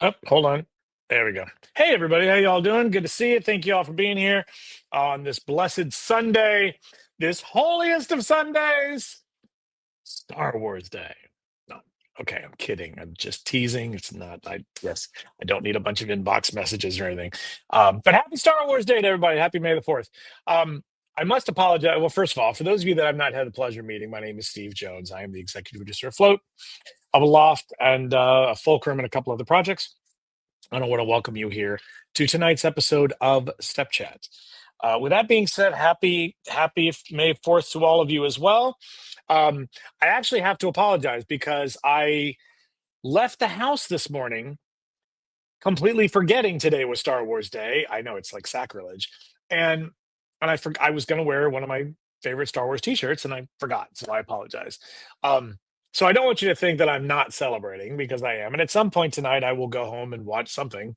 Oh, hold on. There we go. Hey, everybody. How y'all doing? Good to see you. Thank you all for being here on this blessed Sunday, this holiest of Sundays, Star Wars Day. No, okay, I'm kidding. I'm just teasing. It's not. Yes, I don't need a bunch of inbox messages or anything. But happy Star Wars Day to everybody. Happy May the 4th. I must apologize. Well, first of all, for those of you that I've not had the pleasure of meeting, my name is Steve Jones. I am the executive producer of Float, of Aloft, and Fulcrum, and a couple other projects. And I want to welcome you here to tonight's episode of Step Chat. With that being said, happy May 4th to all of you as well. I actually have to apologize because I left the house this morning completely forgetting today was Star Wars Day. I know it's like sacrilege, and I was going to wear one of my favorite Star Wars T-shirts, and I forgot, so I apologize. So I don't want you to think that I'm not celebrating, because I am. And at some point tonight, I will go home and watch something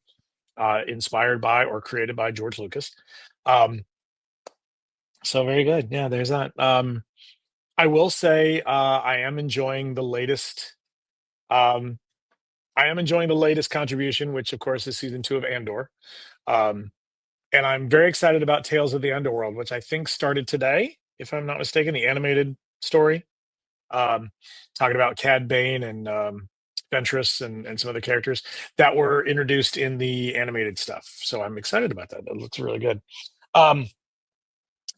inspired by or created by George Lucas. Um, so very good. Yeah, there's that. I will say I am enjoying the latest. Um, I am enjoying the latest contribution, which of course is season 2 of Andor. Um, and I'm very excited about Tales of the Underworld, which I think started today, if I'm not mistaken, the animated story. Um, Talking about Cad Bane and Ventress and some other characters that were introduced in the animated stuff. So I'm excited about that. That looks really good. Um,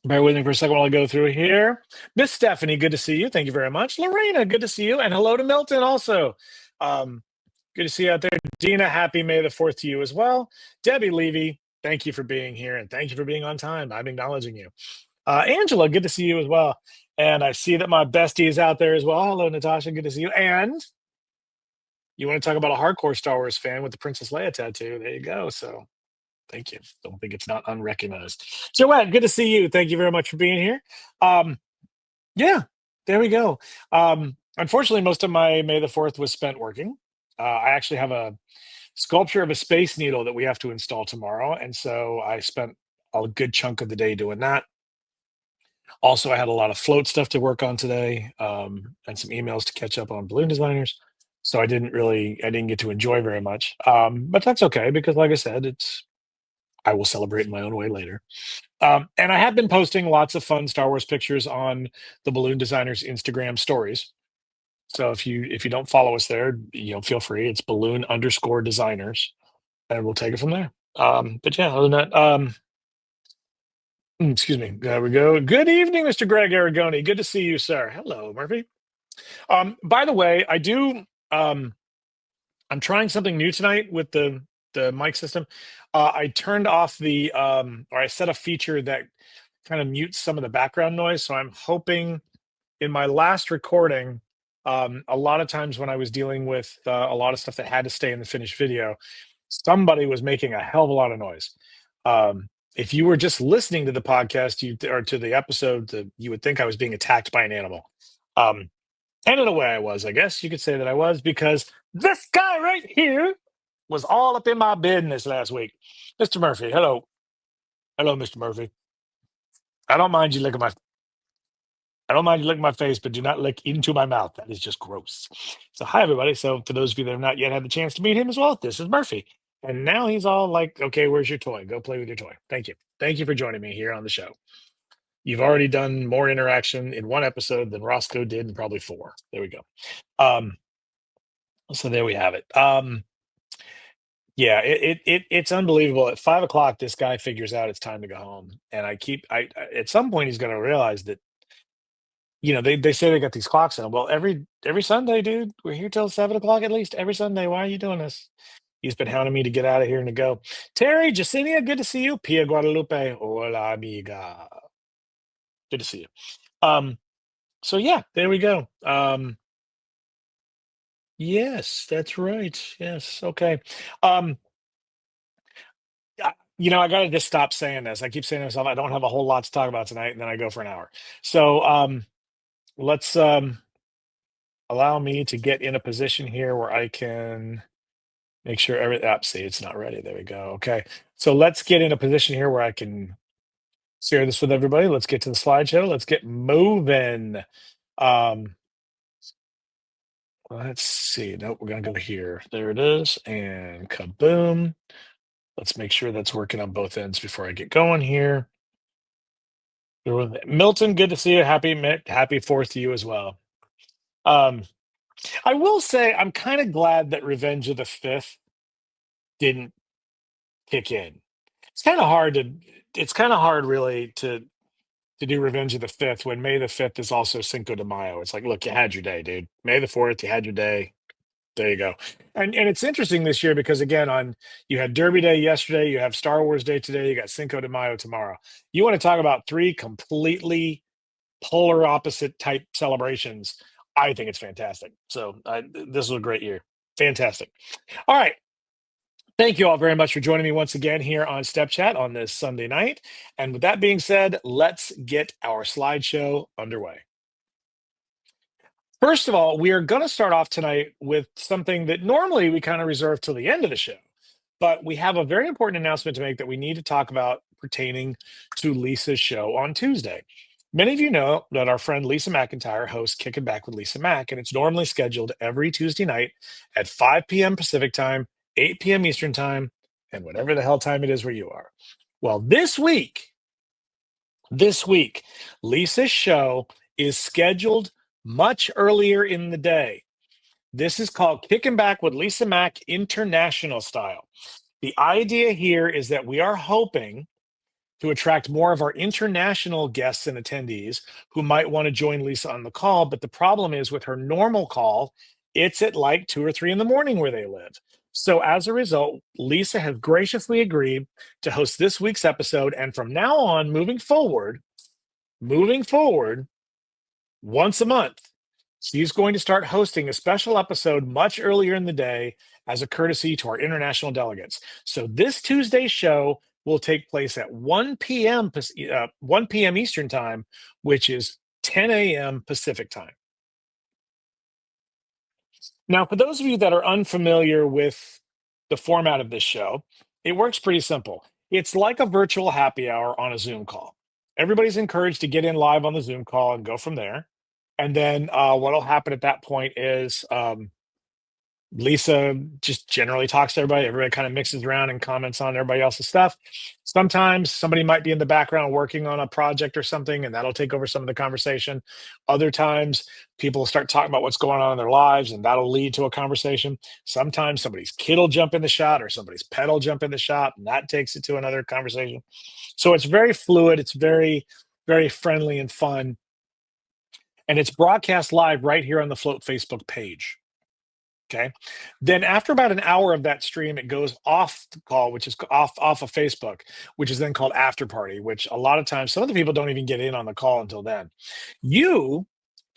Bear with me for a second while I go through here. Miss Stephanie, good to see you. Thank you very much. Lorena, good to see you. And hello to Milton also. Um, Good to see you out there. Dina, happy May the 4th to you as well. Debbie Levy, thank you for being here, and thank you for being on time. I'm acknowledging you. Angela, good to see you as well. And I see that my bestie is out there as well. Hello, Natasha. Good to see you. And you want to talk about a hardcore Star Wars fan with the Princess Leia tattoo? There you go. So thank you. Don't think it's not unrecognized. Joette, good to see you. Thank you very much for being here. Um, yeah, there we go. Unfortunately, most of my May the 4th was spent working. I actually have a sculpture of a Space Needle that we have to install tomorrow. And so I spent a good chunk of the day doing that. Also, I had a lot of float stuff to work on today, and some emails to catch up on balloon designers. So I didn't get to enjoy very much. But that's okay, because like I said, I will celebrate in my own way later. And I have been posting lots of fun Star Wars pictures on the balloon designers Instagram stories. So if you don't follow us there, feel free. It's balloon underscore designers, and we'll take it from there. But yeah, other than that, excuse me. There we go. Good evening, Mr. Greg Aragoni. Good to see you, sir. Hello, Murphy. By the way, I'm trying something new tonight with the mic system. I turned off or I set a feature that kind of mutes some of the background noise. So I'm hoping in my last recording, a lot of times when I was dealing with a lot of stuff that had to stay in the finished video, somebody was making a hell of a lot of noise. If you were just listening to the podcast, or to the episode, you would think I was being attacked by an animal. And in a way, I was. I guess you could say that I was, because this guy right here was all up in my business last week. Mr. Murphy, hello. Hello, Mr. Murphy. I don't mind you licking my I don't mind you licking my face, but do not lick into my mouth. That is just gross. So hi everybody. So for those of you that have not yet had the chance to meet him as well, this is Murphy. And now he's all like, okay, where's your toy? Go play with your toy. Thank you. Thank you for joining me here on the show. You've already done more interaction in one episode than Roscoe did in probably 4. There we go. Um, so there we have it. Yeah, it's unbelievable. At 5 o'clock, this guy figures out it's time to go home, and at some point he's going to realize that, they say they got these clocks in. Well, every Sunday, dude, we're here till 7 o'clock at least every Sunday. Why are you doing this? He's been hounding me to get out of here and to go. Terry, Jacinia, good to see you. Pia Guadalupe, hola amiga, good to see you. So yeah, there we go. Yes, that's right. Yes, okay. Um, I gotta just stop saying this. I keep saying to myself, I don't have a whole lot to talk about tonight, and then I go for an hour. So let's allow me to get in a position here where I can make sure see, it's not ready. There we go. Okay. So let's get in a position here where I can share this with everybody. Let's get to the slideshow. Let's get moving. Um, Let's see. Nope, we're gonna go here. There it is, and kaboom. Let's make sure that's working on both ends before I get going here. Milton, good to see you. Happy Fourth to you as well. Um, I will say I'm kind of glad that Revenge of the Fifth didn't kick in. It's kind of hard to. It's kind of hard, really, to do Revenge of the Fifth when May the Fifth is also Cinco de Mayo. It's like, look, you had your day, dude. May the Fourth, you had your day. There you go. And it's interesting this year because again, on you had Derby Day yesterday, you have Star Wars Day today, you got Cinco de Mayo tomorrow. You want to talk about three completely polar opposite type celebrations? I think it's fantastic. So this was a great year. Fantastic. All right. Thank you all very much for joining me once again here on Step Chat on this Sunday night. And with that being said, let's get our slideshow underway. First of all, we are going to start off tonight with something that normally we kind of reserve till the end of the show, but we have a very important announcement to make that we need to talk about pertaining to Lisa's show on Tuesday. Many of you know that our friend Lisa McIntyre hosts Kicking Back with Lisa Mack, and it's normally scheduled every Tuesday night at 5 p.m. Pacific time, 8 p.m. Eastern time, and whatever the hell time it is where you are. Well, this week, Lisa's show is scheduled much earlier in the day. This is called Kicking Back with Lisa Mack International Style. The idea here is that we are hoping to attract more of our international guests and attendees who might want to join Lisa on the call. But the problem is with her normal call, it's at like 2 or 3 in the morning where they live. So as a result, Lisa has graciously agreed to host this week's episode. And from now on, moving forward, once a month, she's going to start hosting a special episode much earlier in the day as a courtesy to our international delegates. So this Tuesday's show will take place at 1 p.m. 1 p.m. Eastern time, which is 10 a.m. Pacific time. Now, for those of you that are unfamiliar with the format of this show, it works pretty simple. It's like a virtual happy hour on a Zoom call. Everybody's encouraged to get in live on the Zoom call and go from there. And then what'll happen at that point is Lisa just generally talks to everybody. Everybody kind of mixes around and comments on everybody else's stuff. Sometimes somebody might be in the background working on a project or something, and that'll take over some of the conversation. Other times, people start talking about what's going on in their lives, and that'll lead to a conversation. Sometimes somebody's kid will jump in the shot, or somebody's pet will jump in the shot, and that takes it to another conversation. So it's very fluid. It's very, very friendly and fun. And it's broadcast live right here on the Float Facebook page. Okay. Then after about an hour of that stream, it goes off the call, which is off of Facebook, which is then called after party, which a lot of times some of the people don't even get in on the call until then. You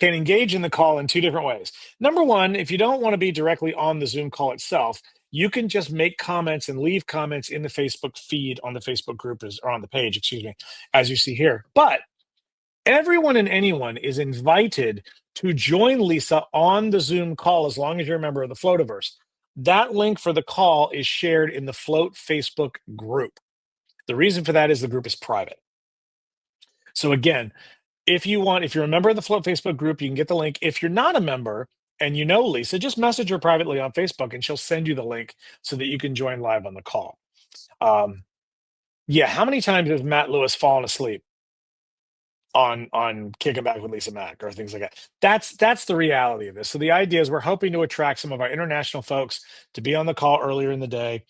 can engage in the call in two different ways. Number one, if you don't want to be directly on the Zoom call itself, you can just make comments and leave comments in the Facebook feed on the Facebook group or on the page, excuse me, as you see here. But everyone and anyone is invited to join Lisa on the Zoom call as long as you're a member of the Floativerse. That link for the call is shared in the Float Facebook group. The reason for that is the group is private. So again, if you're a member of the Float Facebook group, you can get the link. If you're not a member and you know Lisa, just message her privately on Facebook and she'll send you the link so that you can join live on the call. Yeah, how many times has Matt Lewis fallen asleep on Kicking Back with Lisa Mack or things like that? That's the reality of this. So the idea is we're hoping to attract some of our international folks to be on the call earlier in the day.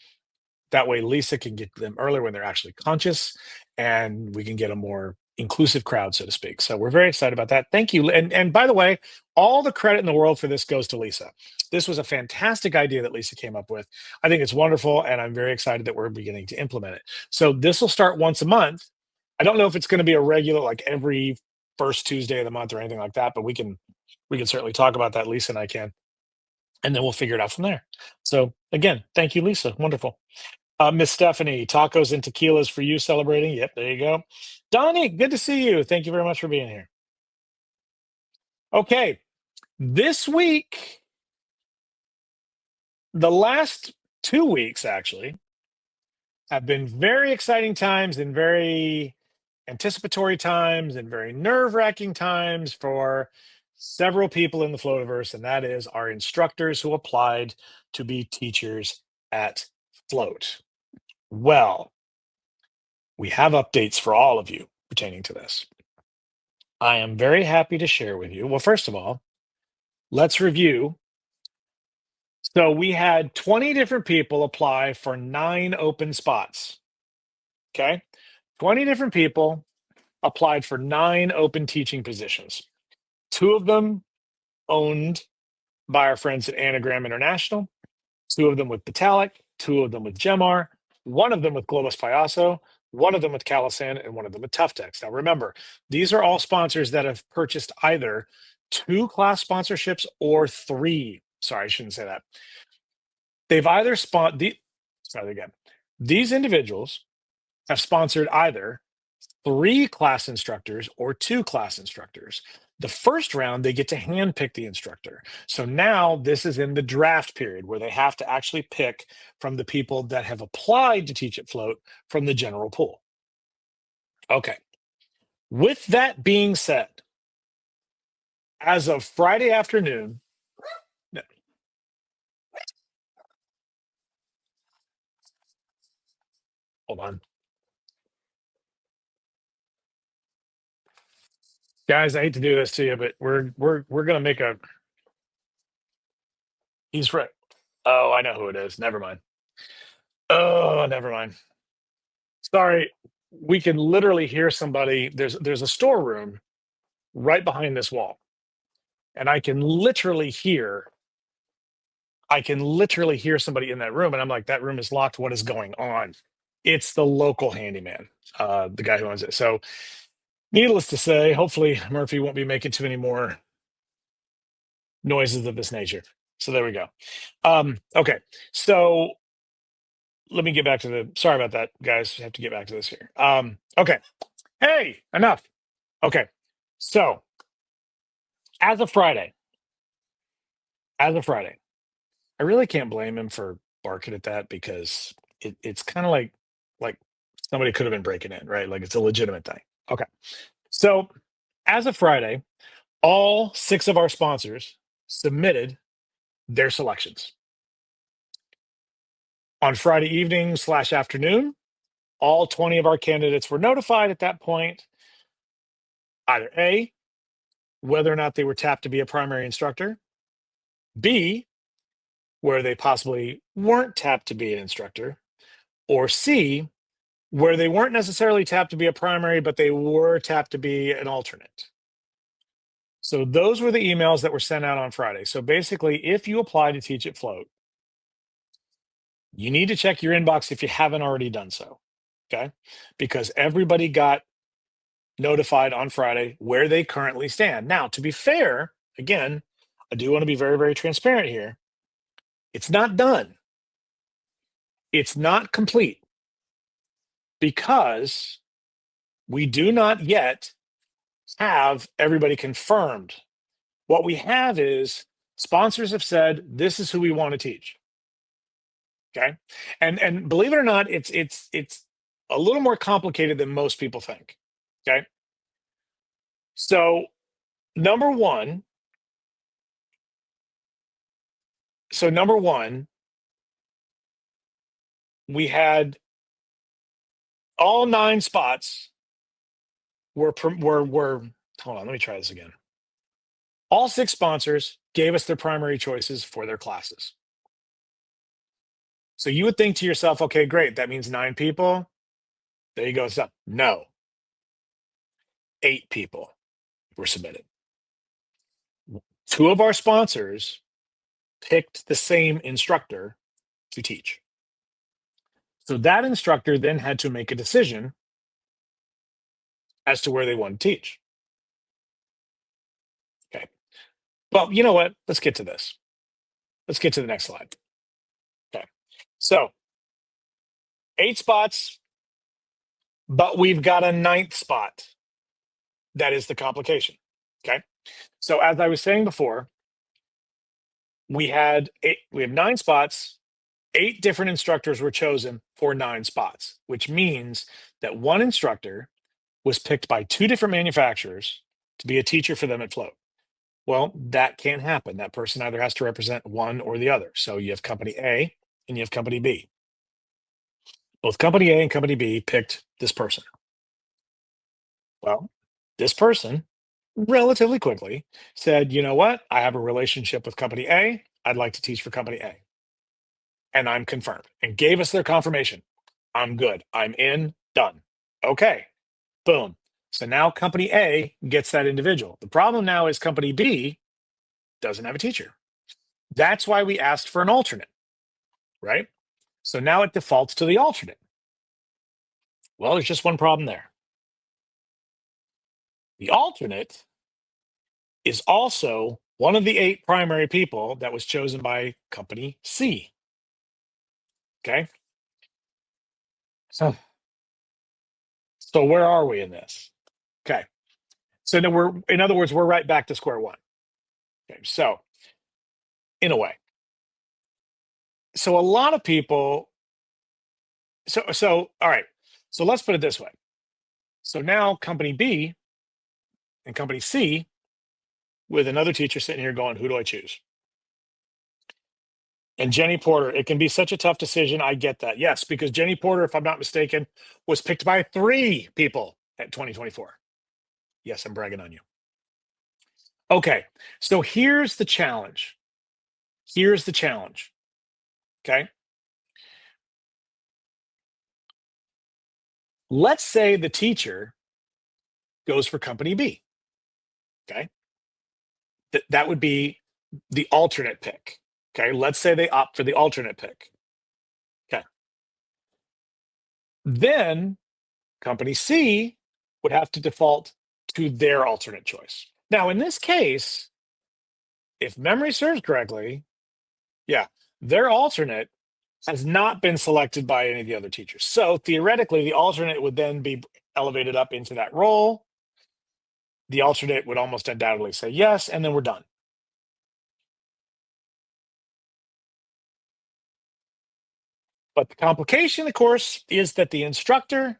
That way Lisa can get them earlier when they're actually conscious, and we can get a more inclusive crowd, so to speak. So we're very excited about that. Thank you. And by the way, all the credit in the world for this goes to Lisa. This was a fantastic idea that Lisa came up with. I think it's wonderful, and I'm very excited that we're beginning to implement it. So this will start once a month. I don't know if it's going to be a regular, like every first Tuesday of the month or anything like that, but we can certainly talk about that. Lisa and I can, and then we'll figure it out from there. So again, thank you, Lisa. Wonderful. Miss Stephanie, tacos and tequilas for you celebrating. Yep, there you go. Donnie, good to see you. Thank you very much for being here. Okay, this week, the last 2 weeks actually have been very exciting times and very anticipatory times and very nerve-wracking times for several people in the Floativerse, and that is our instructors who applied to be teachers at Float. Well, we have updates for all of you pertaining to this. I am very happy to share with you. Well, first of all, let's review. So we had 20 different people apply for 9 open spots. Okay. 20 different people applied for 9 open teaching positions. 2 of them owned by our friends at Anagram International, 2 of them with Batalic, 2 of them with Gemar, 1 of them with Globus Payaso, 1 of them with Calisan, and 1 of them with Tuftex. Now remember, these are all sponsors that have purchased either 2 class sponsorships or 3. Sorry, I shouldn't say that. They've either These individuals have sponsored either 3 class instructors or 2 class instructors. The first round, they get to handpick the instructor. So now this is in the draft period where they have to actually pick from the people that have applied to teach at Float from the general pool. Okay. With that being said, as of Friday afternoon, hold on. Guys, I hate to do this to you, but we're gonna make a. He's right. Oh, I know who it is. Never mind. Oh, never mind. Sorry. We can literally hear somebody. There's a storeroom right behind this wall, and I can literally hear. I can literally hear somebody in that room, and I'm like, that room is locked. What is going on? It's the local handyman, the guy who owns it. So, needless to say, hopefully Murphy won't be making too many more noises of this nature. So there we go. Okay, so let me get back to the. Sorry about that, guys. I have to get back to this here. Okay. Hey, enough. Okay, so as of Friday, I really can't blame him for barking at that because it's kind of like somebody could have been breaking in, right? Like it's a legitimate thing. Okay, so as of Friday, all 6 of our sponsors submitted their selections on Friday evening / afternoon. All 20 of our candidates were notified at that point, either A, whether or not they were tapped to be a primary instructor, B, where they possibly weren't tapped to be an instructor, or C, where they weren't necessarily tapped to be a primary, but they were tapped to be an alternate. So those were the emails that were sent out on Friday. So basically, if you apply to teach at Float, you need to check your inbox if you haven't already done so. Okay. Because everybody got notified on Friday where they currently stand. Now, to be fair, again, I do want to be very, very transparent here. It's not done. It's not complete because we do not yet have everybody confirmed. What we have is sponsors have said, this is who we want to teach. Okay. And believe it or not, it's a little more complicated than most people think. Okay. So number one, we had all 9 spots were hold on, let me try this again. All 6 sponsors gave us their primary choices for their classes. So you would think to yourself, okay, great, that means 9 people. There you go. It's up. No. 8 people were submitted. 2 of our sponsors picked the same instructor to teach. So that instructor then had to make a decision as to where they want to teach. Okay. Well, you know what? Let's get to this. Let's get to the next slide. Okay. So 8 spots, but we've got a 9th spot. That is the complication. Okay. So as I was saying before, we have 9 spots. 8 different instructors were chosen for 9 spots, which means that one instructor was picked by 2 different manufacturers to be a teacher for them at Float. Well, that can't happen. That person either has to represent one or the other. So you have company A and you have company B. Both company A and company B picked this person. Well, this person relatively quickly said, you know what? I have a relationship with company A. I'd like to teach for company A. And I'm confirmed and gave us their confirmation. I'm good. I'm in, done. Okay, boom. So now company A gets that individual. The problem now is company B doesn't have a teacher. That's why we asked for an alternate, right? So now it defaults to the alternate. Well, there's just one problem there. The alternate is also one of the 8 primary people that was chosen by company C. Okay. So, so where are we in this? Okay. So now in other words, we're right back to square one. Okay. So, in a way. So a lot of people, all right. So let's put it this way. So now company B and company C with another teacher sitting here going, who do I choose? And Jenny Porter, it can be such a tough decision. I get that. Yes, because Jenny Porter, if I'm not mistaken, was picked by 3 people at 2024. Yes, I'm bragging on you. Okay, so here's the challenge. Here's the challenge. Okay. Let's say the teacher goes for company B. Okay. That would be the alternate pick. Okay. Let's say they opt for the alternate pick. Okay. Then company C would have to default to their alternate choice. Now, in this case, if memory serves correctly, yeah, their alternate has not been selected by any of the other teachers. So theoretically, the alternate would then be elevated up into that role. The alternate would almost undoubtedly say yes, and then we're done. But the complication, of course, is that the instructor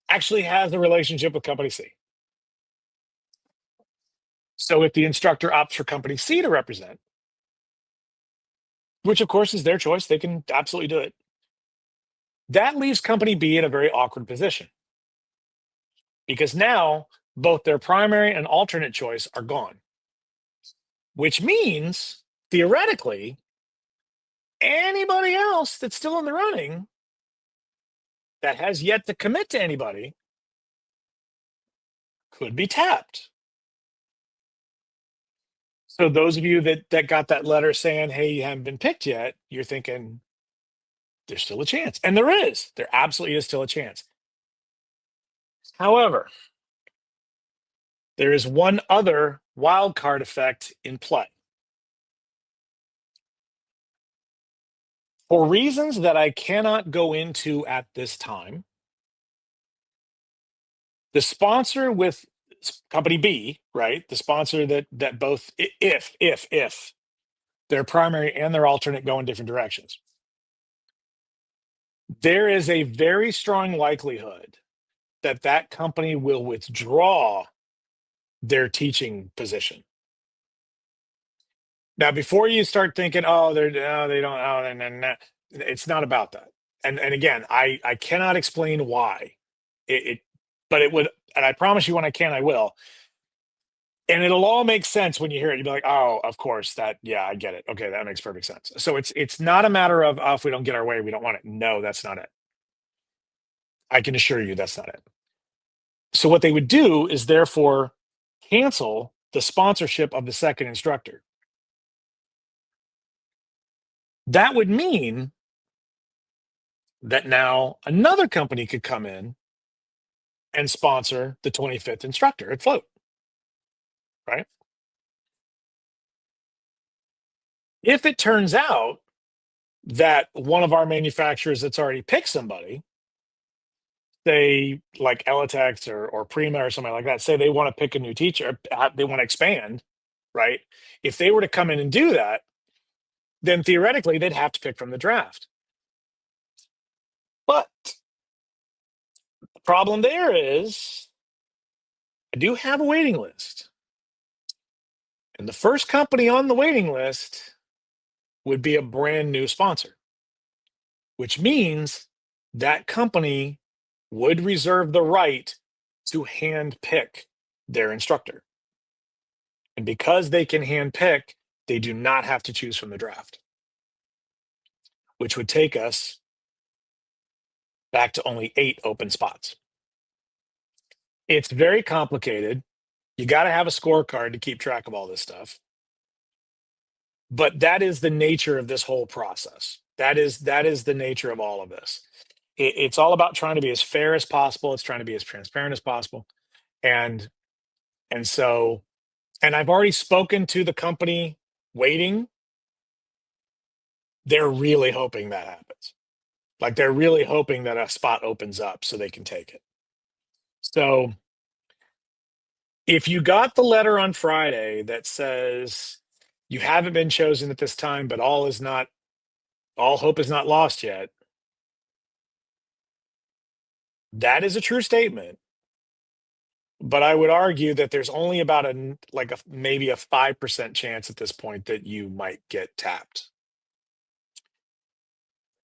actually has a relationship with company C. So if the instructor opts for company C to represent, which of course is their choice, they can absolutely do it. That leaves company B in a very awkward position because now both their primary and alternate choice are gone, which means theoretically, anybody else that's still in the running that has yet to commit to anybody could be tapped. So those of you that got that letter saying, "Hey, you haven't been picked yet," you're thinking there's still a chance, and there is. There absolutely is still a chance. However, there is one other wild card effect in play. For reasons that I cannot go into at this time, the sponsor with company B, right? The sponsor that both if their primary and their alternate go in different directions. There is a very strong likelihood that that company will withdraw their teaching position. Now, before you start thinking, oh, they don't, oh, and it's not about that. And again, I cannot explain why it, but it would, and I promise you when I can, I will. And it'll all make sense when you hear it. You'll be like, oh, of course, that, yeah, I get it. Okay, that makes perfect sense. So it's not a matter of oh, if we don't get our way, we don't want it. No, that's not it. I can assure you that's not it. So what they would do is therefore cancel the sponsorship of the second instructor. That would mean that now another company could come in and sponsor the 25th instructor at float, right? If it turns out that one of our manufacturers that's already picked somebody, say like Elitex or Prima or something like that, say they want to pick a new teacher, they want to expand, right? If they were to come in and do that, then theoretically they'd have to pick from the draft. But the problem there is I do have a waiting list. And the first company on the waiting list would be a brand new sponsor, which means that company would reserve the right to hand pick their instructor. And because they can hand pick, they do not have to choose from the draft, which would take us back to only 8 open spots. It's very complicated. You got to have a scorecard to keep track of all this stuff. But that is the nature of this whole process. That is the nature of all of this. It's all about trying to be as fair as possible. It's trying to be as transparent as possible. And so, and I've already spoken to the company waiting. They're really hoping that happens. Like they're really hoping that a spot opens up so they can take it. So if you got the letter on Friday that says you haven't been chosen at this time, but all hope is not lost yet, that is a true statement. But I would argue that there's only about maybe a 5% chance at this point that you might get tapped.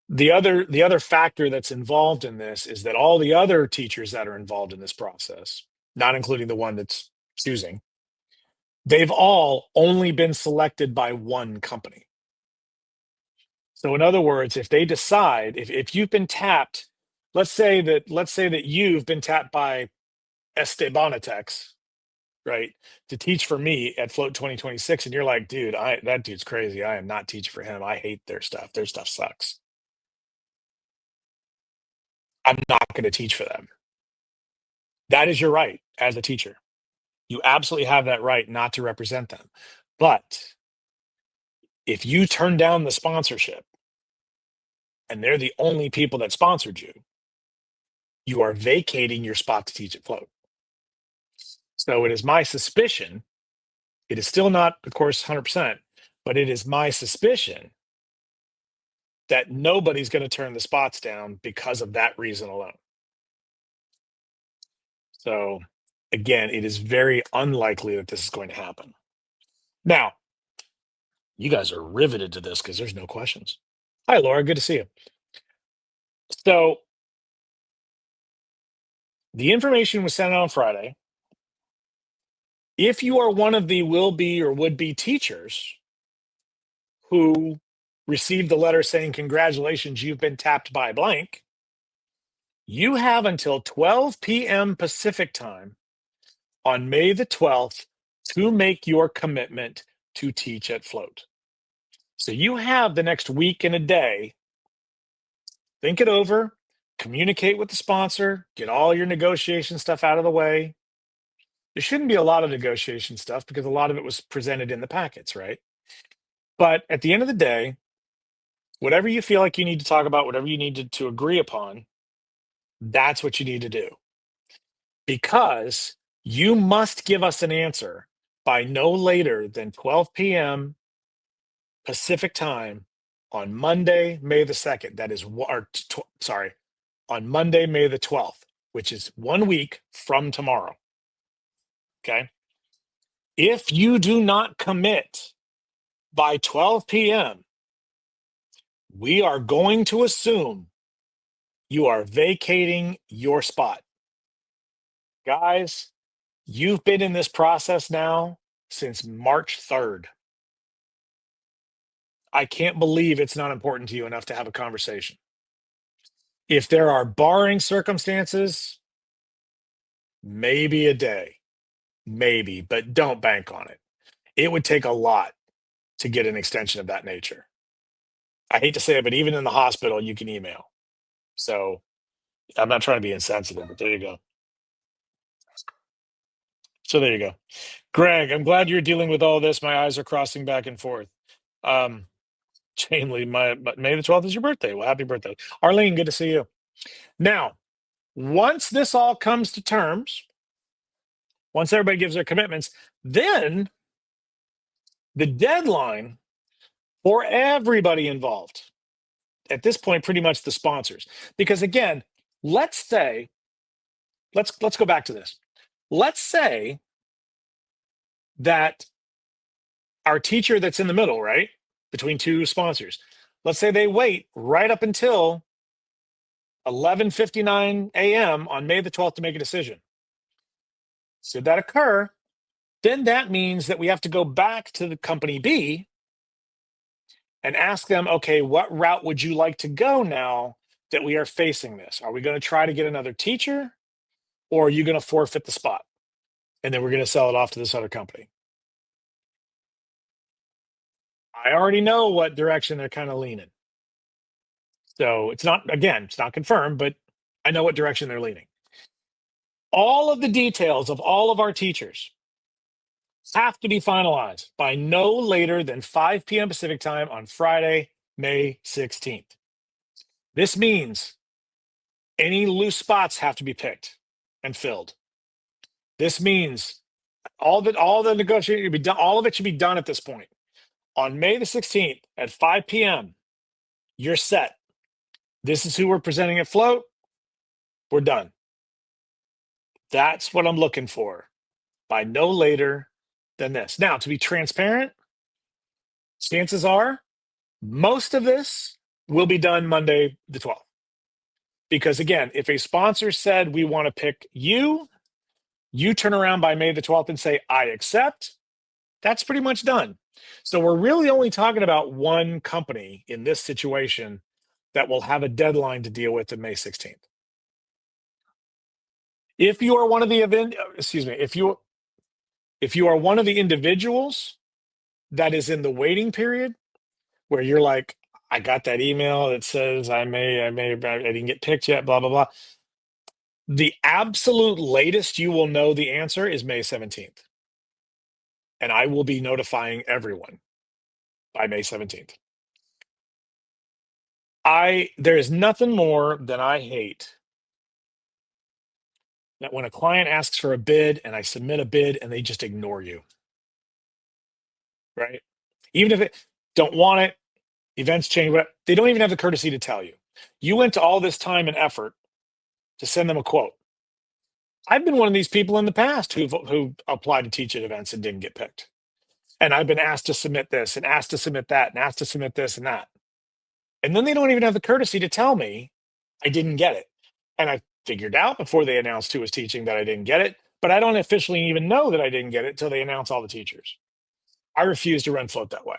The other factor that's involved in this is that all the other teachers that are involved in this process, not including the one that's choosing, they've all only been selected by one company. So in other words, if they decide, if you've been tapped, let's say that you've been tapped by Estebanitex, right, to teach for me at Float 2026, and you're like, dude, that dude's crazy. I am not teaching for him. I hate their stuff. Their stuff sucks. I'm not going to teach for them. That is your right as a teacher. You absolutely have that right not to represent them. But if you turn down the sponsorship and they're the only people that sponsored you, you are vacating your spot to teach at Float. So it is my suspicion, it is still not, of course, 100%, but it is my suspicion that nobody's going to turn the spots down because of that reason alone. So again, it is very unlikely that this is going to happen. Now, you guys are riveted to this because there's no questions. Hi, Laura. Good to see you. So the information was sent out on Friday. If you are one of the will be or would be teachers who received the letter saying, congratulations, you've been tapped by blank, you have until 12 p.m. Pacific time on May the 12th to make your commitment to teach at Float. So you have the next week and a day. Think it over, communicate with the sponsor, get all your negotiation stuff out of the way. There shouldn't be a lot of negotiation stuff because a lot of it was presented in the packets, right? But at the end of the day, whatever you feel like you need to talk about, whatever you need to agree upon, that's what you need to do. Because you must give us an answer by no later than 12 p.m. Pacific time on Monday, May the 2nd. That is, on Monday, May the 12th, which is 1 week from tomorrow. Okay. If you do not commit by 12 p.m., we are going to assume you are vacating your spot. Guys, you've been in this process now since March 3rd. I can't believe it's not important to you enough to have a conversation. If there are barring circumstances, maybe a day, maybe, but don't bank on it. It would take a lot to get an extension of that nature. I hate to say it, but even in the hospital, you can email. So I'm not trying to be insensitive, but there you go. So there you go. Greg, I'm glad you're dealing with all this. My eyes are crossing back and forth. Chainly, May the 12th is your birthday. Well, happy birthday. Arlene, good to see you. Now, once this all comes to terms, once everybody gives their commitments, then the deadline for everybody involved, at this point, pretty much the sponsors. Because again, let's go back to this. Let's say that our teacher that's in the middle, right? Between two sponsors. Let's say they wait right up until 11:59 a.m. on May the 12th to make a decision. Should that occur, then that means that we have to go back to the company B and ask them, okay, what route would you like to go now that we are facing this? Are we going to try to get another teacher, or are you going to forfeit the spot? And then we're going to sell it off to this other company. I already know what direction they're kind of leaning. So it's not, again, it's not confirmed, but I know what direction they're leaning. All of the details of all of our teachers have to be finalized by no later than 5 p.m. Pacific time on Friday, May 16th. This means any loose spots have to be picked and filled. This means all the negotiating be done, all of it should be done at this point. On May the 16th at 5 p.m., you're set. This is who we're presenting at Float. We're done. That's what I'm looking for by no later than this. Now, to be transparent, chances are most of this will be done Monday the 12th. Because again, if a sponsor said we want to pick you, you turn around by May the 12th and say, I accept, that's pretty much done. So we're really only talking about one company in this situation that will have a deadline to deal with on May 16th. If you are one of the if you are one of the individuals that is in the waiting period where you're like, I got that email that says I didn't get picked yet, blah, blah, blah. The absolute latest you will know the answer is May 17th. And I will be notifying everyone by May 17th. There is nothing more than I hate that when a client asks for a bid and I submit a bid and they just ignore you. Right? Even if they don't want it, events change, whatever, they don't even have the courtesy to tell you. You went to all this time and effort to send them a quote. I've been one of these people in the past who applied to teach at events and didn't get picked. And I've been asked to submit this and asked to submit that and asked to submit this and that. And then they don't even have the courtesy to tell me I didn't get it. And I figured out before they announced who was teaching that I didn't get it, but I don't officially even know that I didn't get it until they announce all the teachers. I refuse to run Float that way.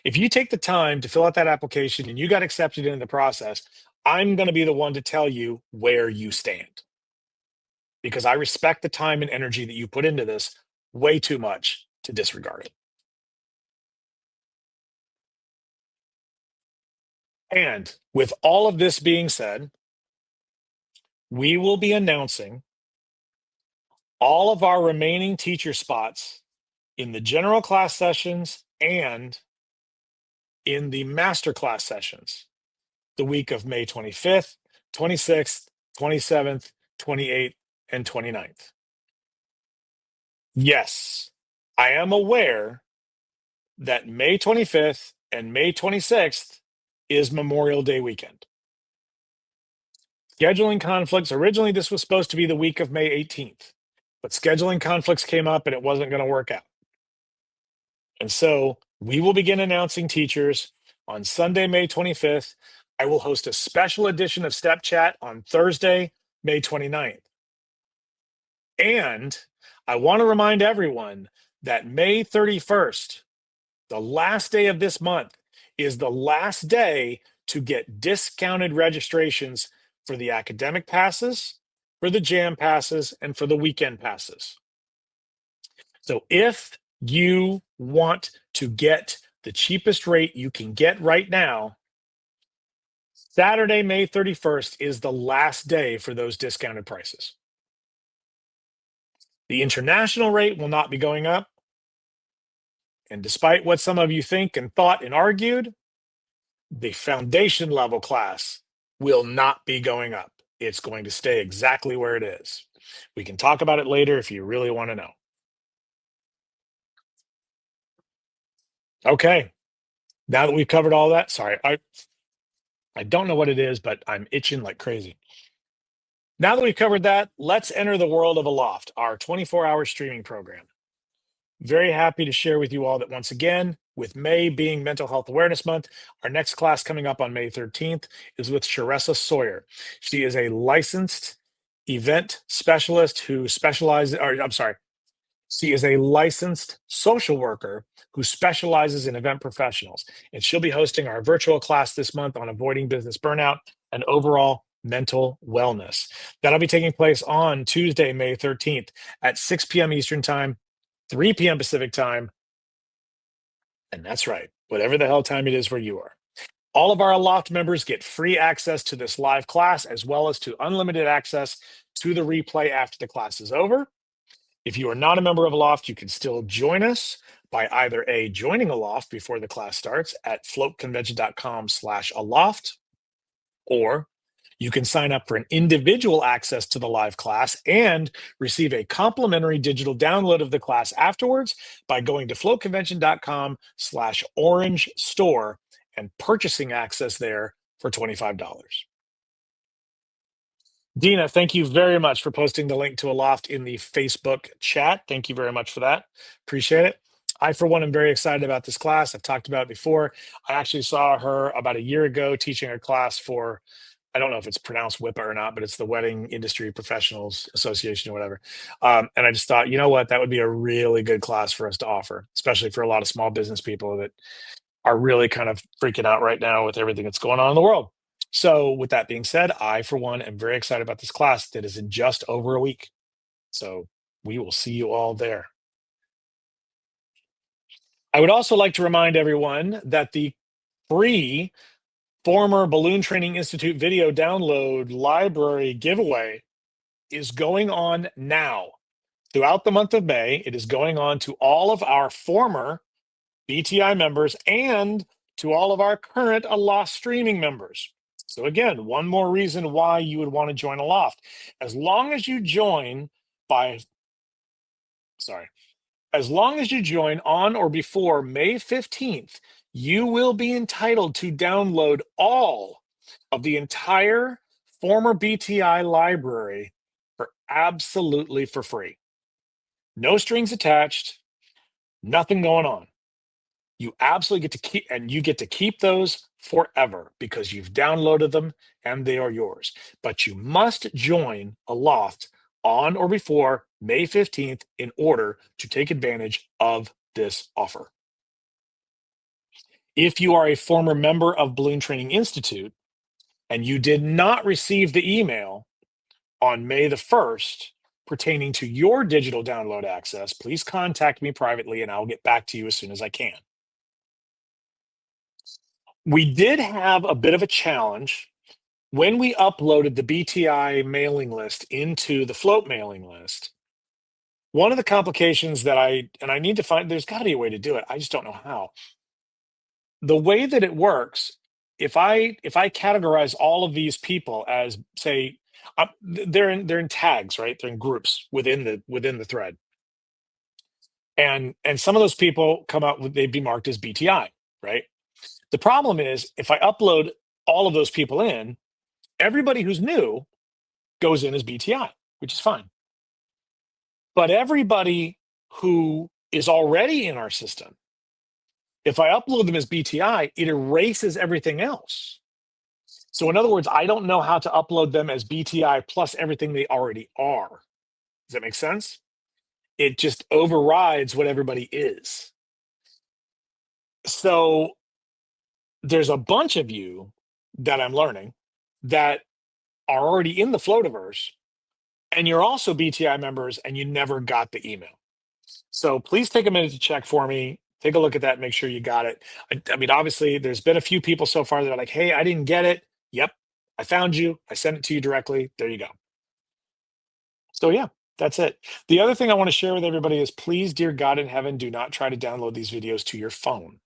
If you take the time to fill out that application and you got accepted in the process, I'm going to be the one to tell you where you stand. Because I respect the time and energy that you put into this way too much to disregard it. And with all of this being said, we will be announcing all of our remaining teacher spots in the general class sessions and in the master class sessions the week of May 25th, 26th, 27th, 28th, and 29th. Yes, I am aware that May 25th and May 26th is Memorial Day weekend. Scheduling conflicts, originally this was supposed to be the week of May 18th, but scheduling conflicts came up and it wasn't going to work out. And so we will begin announcing teachers on Sunday, May 25th. I will host a special edition of Step Chat on Thursday, May 29th. And I want to remind everyone that May 31st, the last day of this month, is the last day to get discounted registrations for the academic passes, for the jam passes, and for the weekend passes. So if you want to get the cheapest rate you can get right now, Saturday, May 31st is the last day for those discounted prices. The international rate will not be going up. And despite what some of you think and thought and argued, the foundation level class will not be going up. It's going to stay exactly where it is. We can talk about it later if you really want to know. Okay. Now that we've covered all that, sorry, I don't know what it is, but I'm itching like crazy. Now that we've covered that, let's enter the world of Aloft, our 24-hour streaming program. Very happy to share with you all that once again, with May being Mental Health Awareness Month, our next class coming up on May 13th is with Sharessa Sawyer. She is a licensed event specialist who specializes, or I'm sorry, she is a licensed social worker who specializes in event professionals, and she'll be hosting our virtual class this month on avoiding business burnout and overall mental wellness. That'll be taking place on Tuesday, May 13th at 6 p.m. Eastern Time, 3 p.m. Pacific Time. And that's right, whatever the hell time it is where you are. All of our Aloft members get free access to this live class, as well as to unlimited access to the replay after the class is over. If you are not a member of Aloft, you can still join us by either A, joining Aloft before the class starts at floatconvention.com/Aloft, or you can sign up for an individual access to the live class and receive a complimentary digital download of the class afterwards by going to floatconvention.com/orange store and purchasing access there for $25. Dina, thank you very much for posting the link to Aloft in the Facebook chat. Thank you very much for that. Appreciate it. I, for one, am very excited about this class. I've talked about it before. I actually saw her about a year ago teaching a class for, I don't know if it's pronounced WIPA or not, but it's the Wedding Industry Professionals Association or whatever. And I just thought, you know what, that would be a really good class for us to offer, especially for a lot of small business people that are really kind of freaking out right now with everything that's going on in the world. So with that being said, I, for one, am very excited about this class that is in just over a week. So we will see you all there. I would also like to remind everyone that the free former Balloon Training Institute video download library giveaway is going on now. Throughout the month of May, it is going on to all of our former BTI members and to all of our current Aloft streaming members. So again, one more reason why you would want to join Aloft. As long as you join on or before May 15th, you will be entitled to download all of the entire former BTI library for absolutely for free. No strings attached, nothing going on. You absolutely get to keep, and you get to keep those forever because you've downloaded them and they are yours. But you must join Aloft on or before May 15th in order to take advantage of this offer. If you are a former member of Balloon Training Institute and you did not receive the email on May the 1st pertaining to your digital download access, please contact me privately and I'll get back to you as soon as I can. We did have a bit of a challenge when we uploaded the BTI mailing list into the Float mailing list. One of the complications that I need to find, there's got to be a way to do it. I just don't know how. The way that it works, if I categorize all of these people as, say, they're in tags, right? They're in groups within the thread, and some of those people come out, they'd be marked as BTI, right? The problem is if I upload all of those people in, everybody who's new goes in as BTI, which is fine. But everybody who is already in our system, if I upload them as BTI, it erases everything else. So in other words, I don't know how to upload them as BTI plus everything they already are. Does that make sense? It just overrides what everybody is. So there's a bunch of you that I'm learning that are already in the Floativerse, and you're also BTI members and you never got the email. So please take a minute to check for me. Take a look at that, make sure you got it. I mean, obviously, there's been a few people so far that are like, hey, I didn't get it. Yep, I found you. I sent it to you directly. There you go. So yeah, that's it. The other thing I want to share with everybody is please, dear God in heaven, do not try to download these videos to your phone.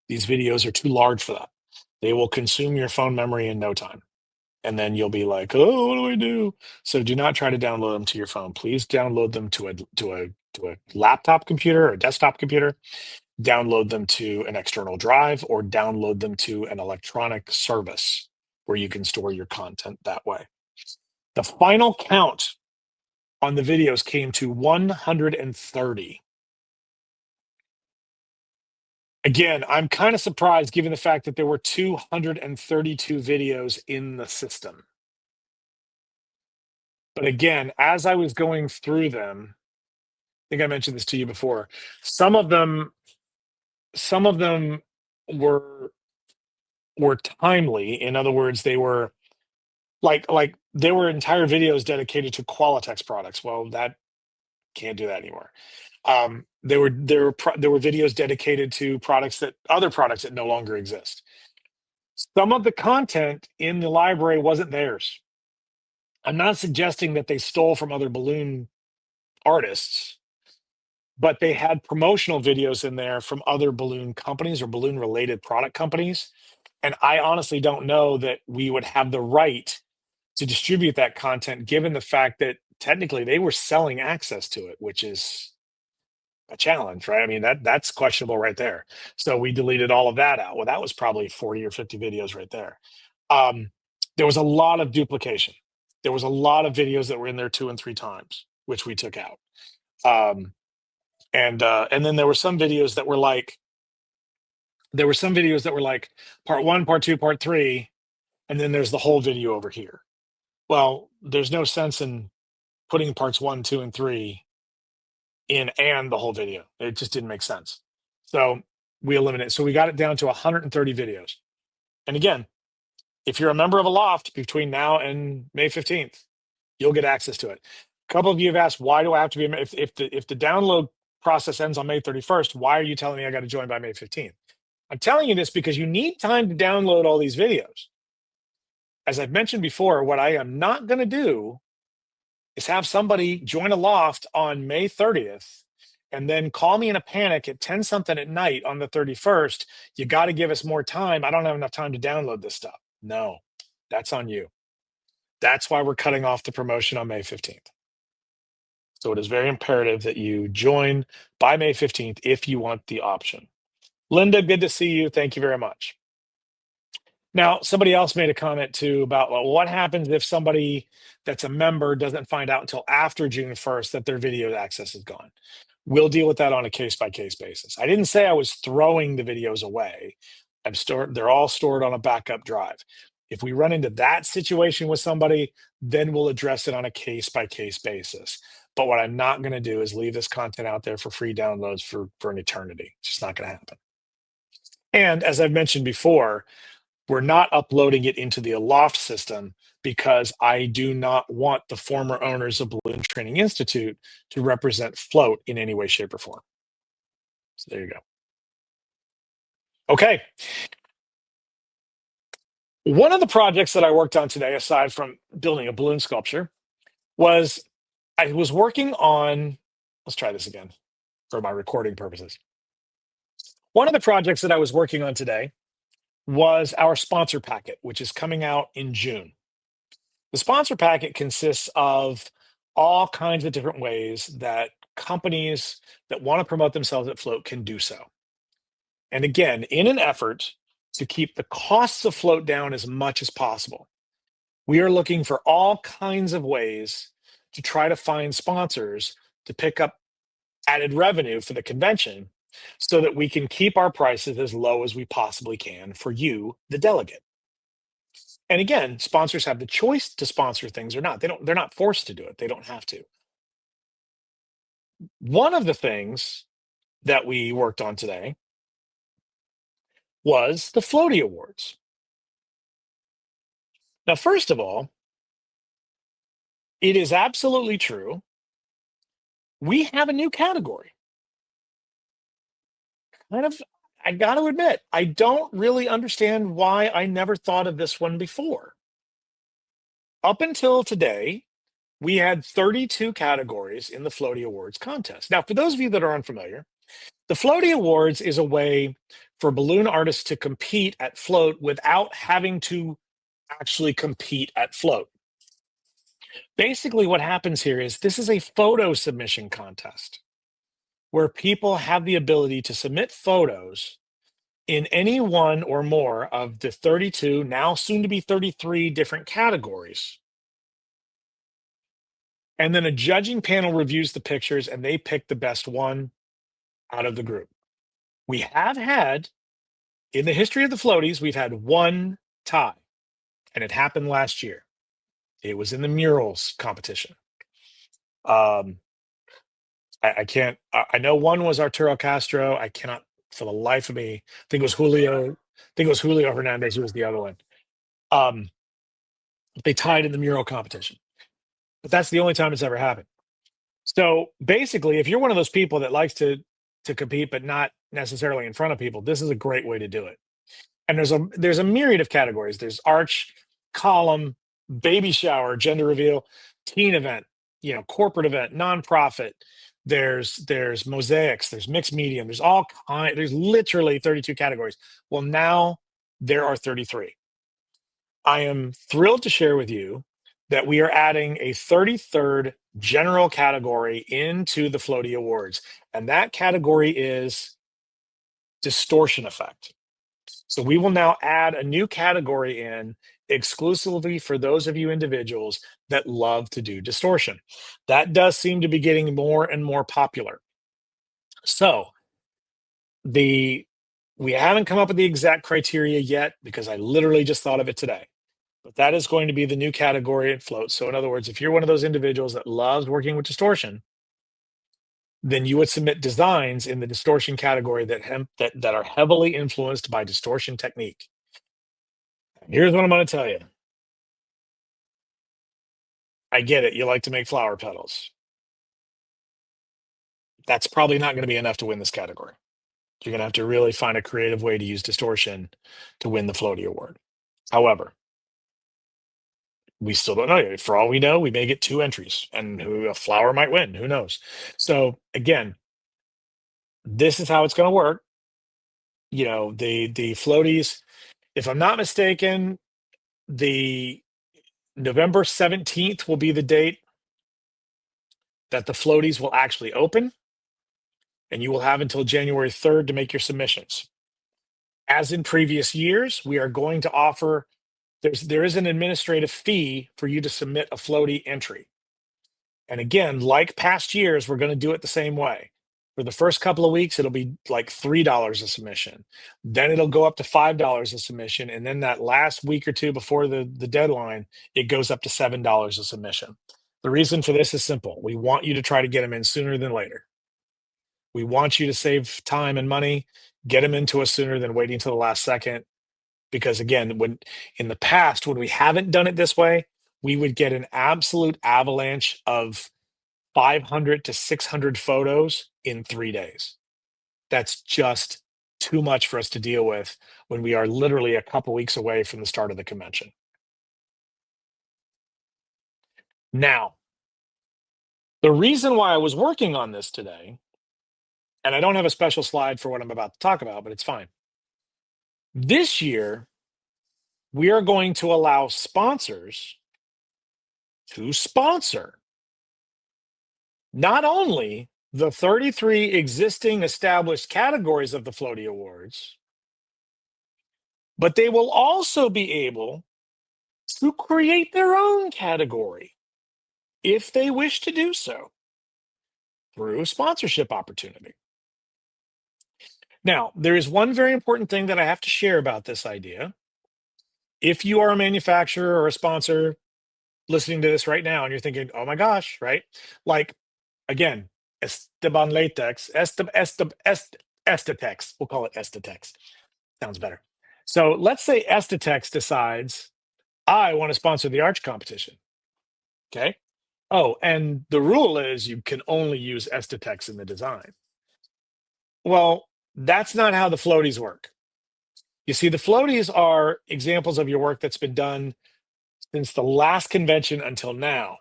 These videos are too large for that. They will consume your phone memory in no time. And then you'll be like, oh, what do I do? So do not try to download them to your phone. Please download them to a laptop computer or a desktop computer. Download them to an external drive or download them to an electronic service where you can store your content that way. The final count on the videos came to 130. Again, I'm kind of surprised given the fact that there were 232 videos in the system. But again, as I was going through them, I think I mentioned this to you before. Some of them, some of them were were timely. In other words, they were like there were entire videos dedicated to Qualitex products. Well, that can't do that anymore. There were videos dedicated to products that other products that no longer exist. Some of the content in the library wasn't theirs. I'm not suggesting that they stole from other balloon artists, but they had promotional videos in there from other balloon companies or balloon related product companies. And I honestly don't know that we would have the right to distribute that content given the fact that technically they were selling access to it, which is a challenge, right? I mean, that's questionable right there. So we deleted all of that out. Well, that was probably 40 or 50 videos right there. Um, there was a lot of duplication. There was a lot of videos that were in there 2 and 3 times, which we took out. Um, and then there were some videos that were like part one, part two, part three, and then there's the whole video over here. Well, there's no sense in putting parts one, two, and three in and the whole video. It just didn't make sense. So we eliminated. So we got it down to 130 videos. And again, if you're a member of Aloft between now and May 15th, you'll get access to it. A couple of you have asked, why do I have to be if the download process ends on May 31st, why are you telling me I got to join by May 15th? I'm telling you this because you need time to download all these videos. As I've mentioned before, what I am not going to do is have somebody join Aloft on May 30th and then call me in a panic at 10 something at night on the 31st. You got to give us more time. I don't have enough time to download this stuff. No, that's on you. That's why we're cutting off the promotion on May 15th. So it is very imperative that you join by May 15th if you want the option. Linda, good to see you. Thank you very much. Now, somebody else made a comment too about, well, what happens if somebody that's a member doesn't find out until after June 1st that their video access is gone? We'll deal with that on a case by case basis. I didn't say I was throwing the videos away. They're all stored on a backup drive. If we run into that situation with somebody, then we'll address it on a case by case basis. But what I'm not going to do is leave this content out there for free downloads for an eternity. It's just not going to happen. And as I've mentioned before, we're not uploading it into the Aloft system because I do not want the former owners of Balloon Training Institute to represent Float in any way, shape, or form. So there you go. Okay. One of the projects that I worked on today, aside from building a balloon sculpture, was I was working on, let's try this again for my recording purposes. One of the projects that I was working on today was our sponsor packet, which is coming out in June. The sponsor packet consists of all kinds of different ways that companies that want to promote themselves at Float can do so. And again, in an effort to keep the costs of Float down as much as possible, we are looking for all kinds of ways to try to find sponsors to pick up added revenue for the convention so that we can keep our prices as low as we possibly can for you, the delegate. And again, sponsors have the choice to sponsor things or not. They're not forced to do it. They don't have to. One of the things that we worked on today was the Floaty Awards. Now, first of all, it is absolutely true. We have a new category. Kind of, I got to admit, I don't really understand why I never thought of this one before. Up until today, we had 32 categories in the Floaty Awards contest. Now, for those of you that are unfamiliar, the Floaty Awards is a way for balloon artists to compete at Float without having to actually compete at Float. Basically, what happens here is this is a photo submission contest where people have the ability to submit photos in any one or more of the 32, now soon to be 33 different categories. And then a judging panel reviews the pictures and they pick the best one out of the group. We have had, in the history of the floaties, we've had one tie, and it happened last year. It was in the murals competition. Um, I can't. I know one was Arturo Castro. I cannot, for the life of me, think it was Julio. I think it was Julio Hernandez who was the other one. Um, they tied in the mural competition, but that's the only time it's ever happened. So basically, if you're one of those people that likes to compete but not necessarily in front of people, this is a great way to do it. And there's a myriad of categories. There's arch, column, baby shower, gender reveal, teen event, corporate event, nonprofit. There's mosaics, there's mixed medium, there's literally 32 categories. Well, now there are 33. I am thrilled to share with you that we are adding a 33rd general category into the Floaty Awards, and that category is distortion effect. So we will now add a new category in exclusively for those of you individuals that love to do distortion. That does seem to be getting more and more popular. So the we haven't come up with the exact criteria yet because I literally just thought of it today. But that is going to be the new category at Float. So in other words, if you're one of those individuals that loves working with distortion, then you would submit designs in the distortion category that are heavily influenced by distortion technique. Here's what I'm going to tell you. I get it. You like to make flower petals. That's probably not going to be enough to win this category. You're going to have to really find a creative way to use distortion to win the Floaty Award. However, we still don't know yet. For all we know, we may get 2 entries, and a flower might win. Who knows? So again, this is how it's going to work. The floaties. If I'm not mistaken, the November 17th will be the date that the floaties will actually open, and you will have until January 3rd to make your submissions. As in previous years, we are going to offer there is an administrative fee for you to submit a floaty entry. And again, like past years, we're going to do it the same way. For the first couple of weeks, it'll be like $3 a submission. Then it'll go up to $5 a submission. And then that last week or two before the deadline, it goes up to $7 a submission. The reason for this is simple. We want you to try to get them in sooner than later. We want you to save time and money, get them into us sooner than waiting until the last second. Because again, when in the past, when we haven't done it this way, we would get an absolute avalanche of 500 to 600 photos in 3 days. That's just too much for us to deal with when we are literally a couple weeks away from the start of the convention. Now, the reason why I was working on this today, and I don't have a special slide for what I'm about to talk about, but it's fine. This year, we are going to allow sponsors to sponsor not only the 33 existing established categories of the Floaty Awards, but they will also be able to create their own category if they wish to do so through a sponsorship opportunity. Now, there is one very important thing that I have to share about this idea. If you are a manufacturer or a sponsor listening to this right now and you're thinking, oh my gosh, right? Like, again, Esteban Latex, Estatex, we'll call it Estatex. Sounds better. So let's say Estatex decides, I want to sponsor the arch competition. Okay. Oh, and the rule is you can only use Estatex in the design. Well, that's not how the floaties work. You see, the floaties are examples of your work that's been done since the last convention until now.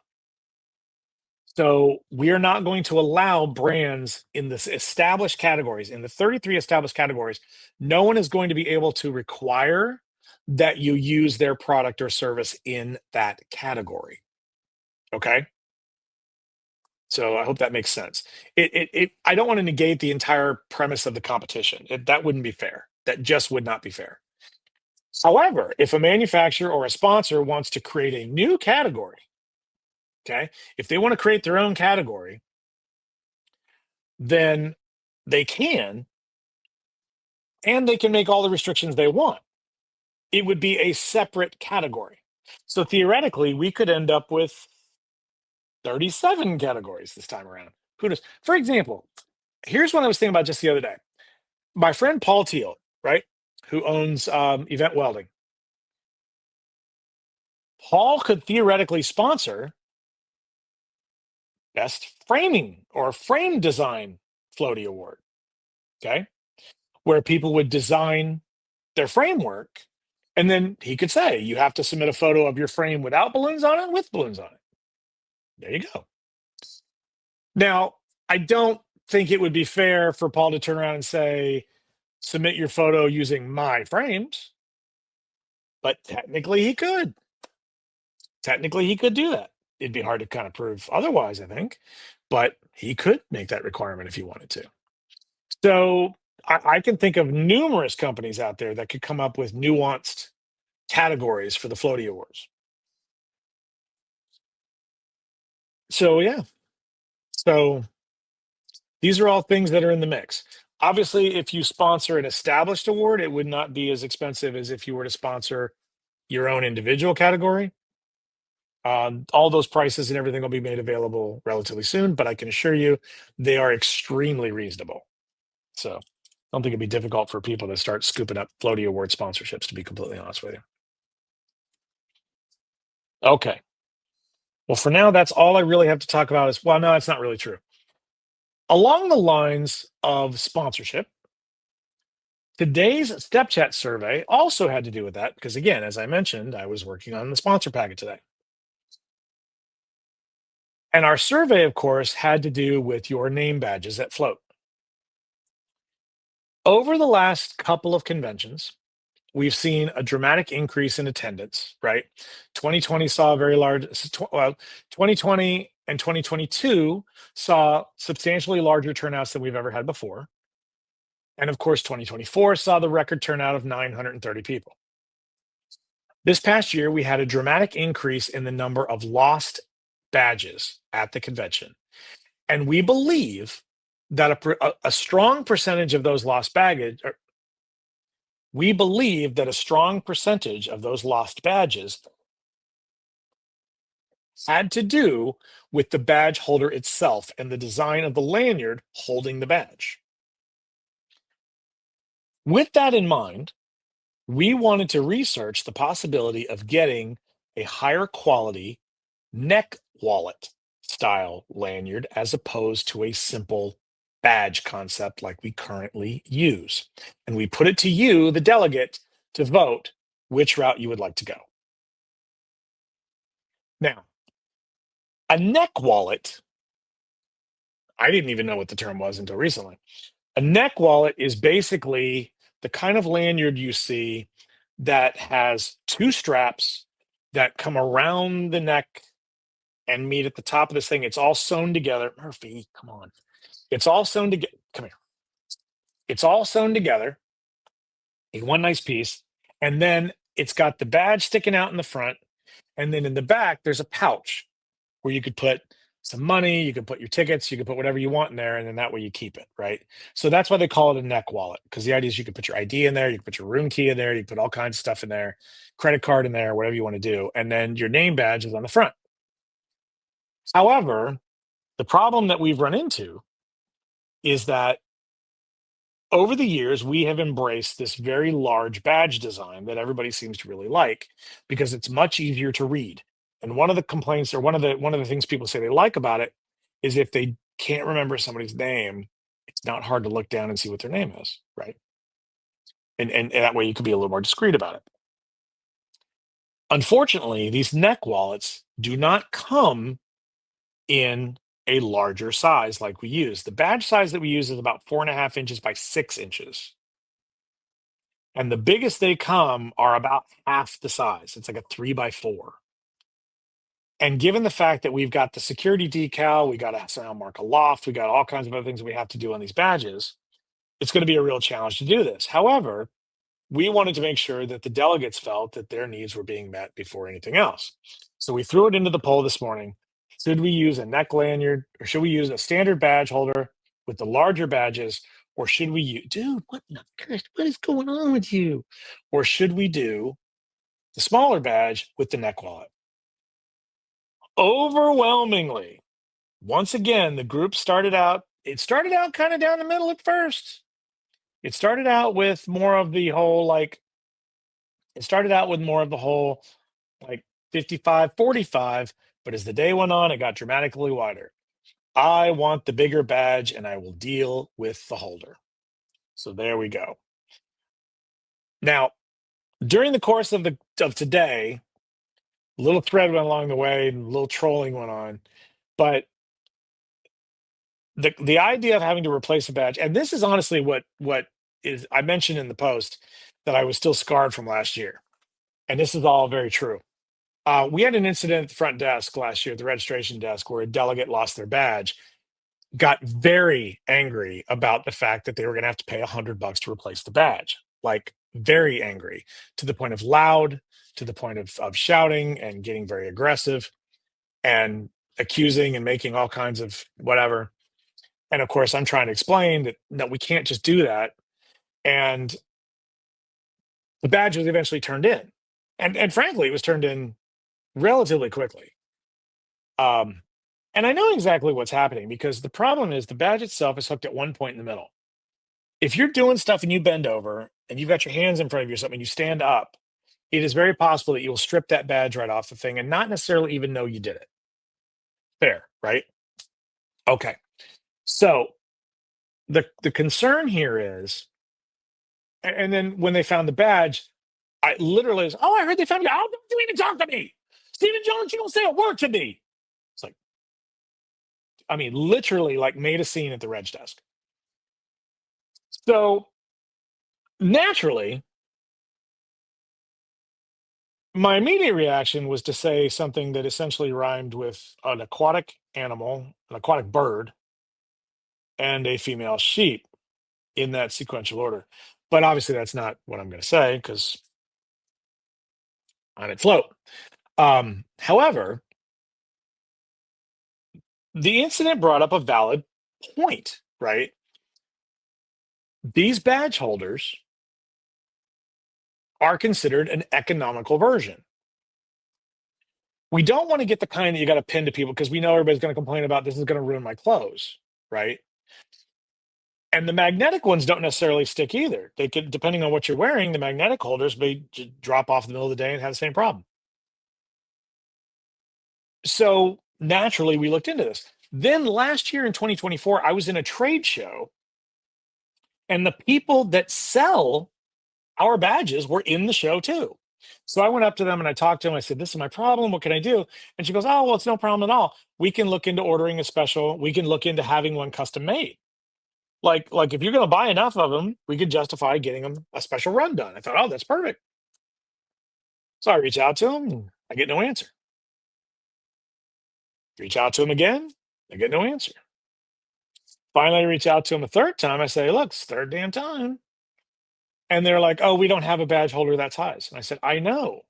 So we are not going to allow brands in the established categories, in the 33 established categories. No one is going to be able to require that you use their product or service in that category. Okay. So I hope that makes sense. I don't want to negate the entire premise of the competition. That wouldn't be fair. That just would not be fair. However, if a manufacturer or a sponsor wants to create a new category, okay, if they want to create their own category, then they can, and they can make all the restrictions they want. It would be a separate category. So theoretically, we could end up with 37 categories this time around. Who knows? For example, here's what I was thinking about just the other day. My friend Paul Teal, right, who owns Event Welding, Paul could theoretically sponsor Best Framing or Frame Design Floaty Award, okay, where people would design their framework, and then he could say, you have to submit a photo of your frame without balloons on it, with balloons on it. There you go. Now, I don't think it would be fair for Paul to turn around and say, submit your photo using my frames, but technically he could. Technically, he could do that. It'd be hard to kind of prove otherwise, I think, but he could make that requirement if he wanted to. So I can think of numerous companies out there that could come up with nuanced categories for the Floaty Awards. So yeah, so these are all things that are in the mix. Obviously, if you sponsor an established award, it would not be as expensive as if you were to sponsor your own individual category. All those prices and everything will be made available relatively soon, but I can assure you they are extremely reasonable. So I don't think it'd be difficult for people to start scooping up Floaty Award sponsorships, to be completely honest with you. Okay. Well, for now, that's all I really have to talk about is, well, no, that's not really true. Along the lines of sponsorship, today's step chat survey also had to do with that because, again, as I mentioned, I was working on the sponsor packet today. And our survey, of course, had to do with your name badges at Float. Over the last couple of conventions, we've seen a dramatic increase in attendance, right? 2020 saw a very large, well, 2020 and 2022 saw substantially larger turnouts than we've ever had before. And of course, 2024 saw the record turnout of 930 people. This past year, we had a dramatic increase in the number of lost badges at the convention. And we believe that a strong percentage of those lost baggage, we believe that a strong percentage of those lost badges had to do with the badge holder itself and the design of the lanyard holding the badge. With that in mind, we wanted to research the possibility of getting a higher quality neck wallet style lanyard as opposed to a simple badge concept like we currently use. And we put it to you, the delegate, to vote which route you would like to go. Now, a neck wallet, I didn't even know what the term was until recently. A neck wallet is basically the kind of lanyard you see that has two straps that come around the neck and meet at the top of this thing. It's all sewn together. Murphy, come on. It's all sewn together. Come here. It's all sewn together in one nice piece. And then it's got the badge sticking out in the front. And then in the back, there's a pouch where you could put some money, you could put your tickets, you could put whatever you want in there, and then that way you keep it, right? So that's why they call it a neck wallet, because the idea is you could put your ID in there, you could put your room key in there, you can put all kinds of stuff in there, credit card in there, whatever you want to do, and then your name badge is on the front. However, the problem that we've run into is that over the years, we have embraced this very large badge design that everybody seems to really like because it's much easier to read. And one of the complaints or one of the things people say they like about it is if they can't remember somebody's name, it's not hard to look down and see what their name is, right? And that way you can be a little more discreet about it. Unfortunately, these neck wallets do not come in a larger size like we use. The badge size that we use is about 4.5 inches by 6 inches. And the biggest they come are about half the size. It's like a 3x4. And given the fact that we've got the security decal, we got a sound mark aloft, we got all kinds of other things that we have to do on these badges, it's going to be a real challenge to do this. However, we wanted to make sure that the delegates felt that their needs were being met before anything else. So we threw it into the poll this morning. Should we use a neck lanyard or should we use a standard badge holder with the larger badges, Or should we dude, what in the Christ, what is going on with you? Or should we do the smaller badge with the neck wallet? Overwhelmingly, once again, the group it started out kind of down the middle at first. It started out with more of the whole like it started out with more of the whole like 55-45, but as the day went on, it got dramatically wider. I want the bigger badge and I will deal with the holder. So there we go. Now, during the course of today, a little thread went along the way, and a little trolling went on, but the idea of having to replace a badge, and this is honestly what is I mentioned in the post that I was still scarred from last year, and this is all very true. We had an incident at the front desk last year, at the registration desk, where a delegate lost their badge, got very angry about the fact that they were going to have to pay $100 to replace the badge. Like very angry, to the point of loud, to the point of shouting and getting very aggressive and accusing and making all kinds of whatever. And of course, I'm trying to explain that no, we can't just do that. And the badge was eventually turned in. And frankly, it was turned in relatively quickly. Um, and I know exactly what's happening because the problem is the badge itself is hooked at one point in the middle. If you're doing stuff and you bend over and you've got your hands in front of you or something, you stand up, it is very possible that you'll strip that badge right off the thing and not necessarily even know you did it. Fair, right? Okay. So the concern here is, and then when they found the badge, I literally was, oh, I heard they found you. Oh, don't you even talk to me. Stephen Jones, you don't say a word to me. It's like, I mean, literally like made a scene at the reg desk. So naturally, my immediate reaction was to say something that essentially rhymed with an aquatic animal, an aquatic bird, and a female sheep in that sequential order. But obviously, that's not what I'm going to say because I'm at float. However, the incident brought up a valid point, right? These badge holders are considered an economical version. We don't want to get the kind that you got to pin to people because we know everybody's going to complain about this is going to ruin my clothes, right? And the magnetic ones don't necessarily stick either. They could, depending on what you're wearing, the magnetic holders may drop off in the middle of the day and have the same problem. So naturally, we looked into this. Then last year in 2024, I was in a trade show, and the people that sell our badges were in the show too. So I went up to them and I talked to them. I said, "This is my problem. What can I do?" And she goes, "Oh, well, it's no problem at all. We can look into ordering a special. We can look into having one custom made. Like if you're going to buy enough of them, we could justify getting them a special run done." I thought, "Oh, that's perfect." So I reach out to them, and I get no answer. Reach out to them again, I get no answer. Finally, I reach out to them a third time. I say, "Look, it's the third damn time." And they're like, "Oh, we don't have a badge holder that size." And I said, "I know."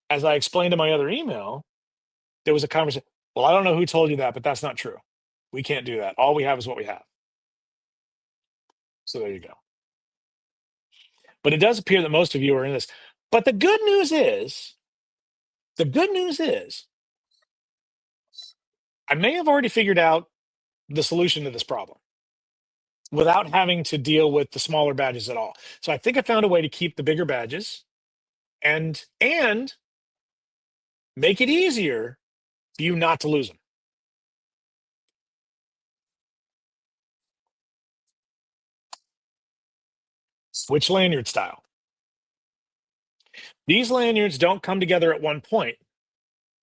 As I explained in my other email, there was a conversation. "Well, I don't know who told you that, but that's not true. We can't do that. All we have is what we have." So there you go. But it does appear that most of you are in this. But the good news is, I may have already figured out the solution to this problem without having to deal with the smaller badges at all. So I think I found a way to keep the bigger badges and make it easier for you not to lose them. Switch lanyard style. These lanyards don't come together at one point.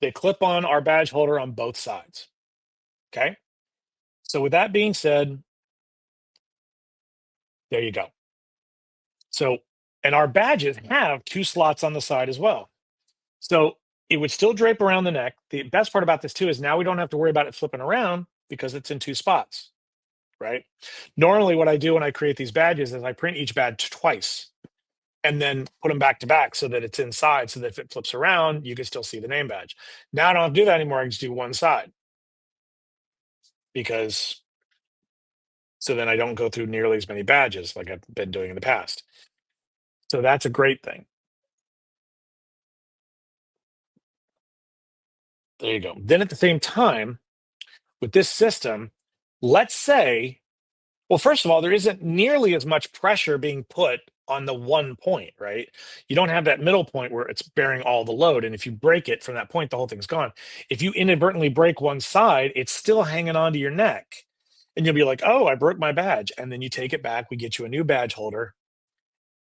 They clip on our badge holder on both sides. Okay. So with that being said, there you go. So, and our badges have two slots on the side as well. So it would still drape around the neck. The best part about this too is now we don't have to worry about it flipping around because it's in two spots, right? Normally, what I do when I create these badges is I print each badge twice and then put them back to back so that it's inside so that if it flips around, you can still see the name badge. Now I don't have to do that anymore. I can just do one side because So then I don't go through nearly as many badges like I've been doing in the past. So that's a great thing. There you go. Then at the same time, with this system, let's say, well, first of all, there isn't nearly as much pressure being put on the one point, right? You don't have that middle point where it's bearing all the load. And if you break it from that point, the whole thing's gone. If you inadvertently break one side, it's still hanging onto your neck. And you'll be like, oh, I broke my badge. And then you take it back. We get you a new badge holder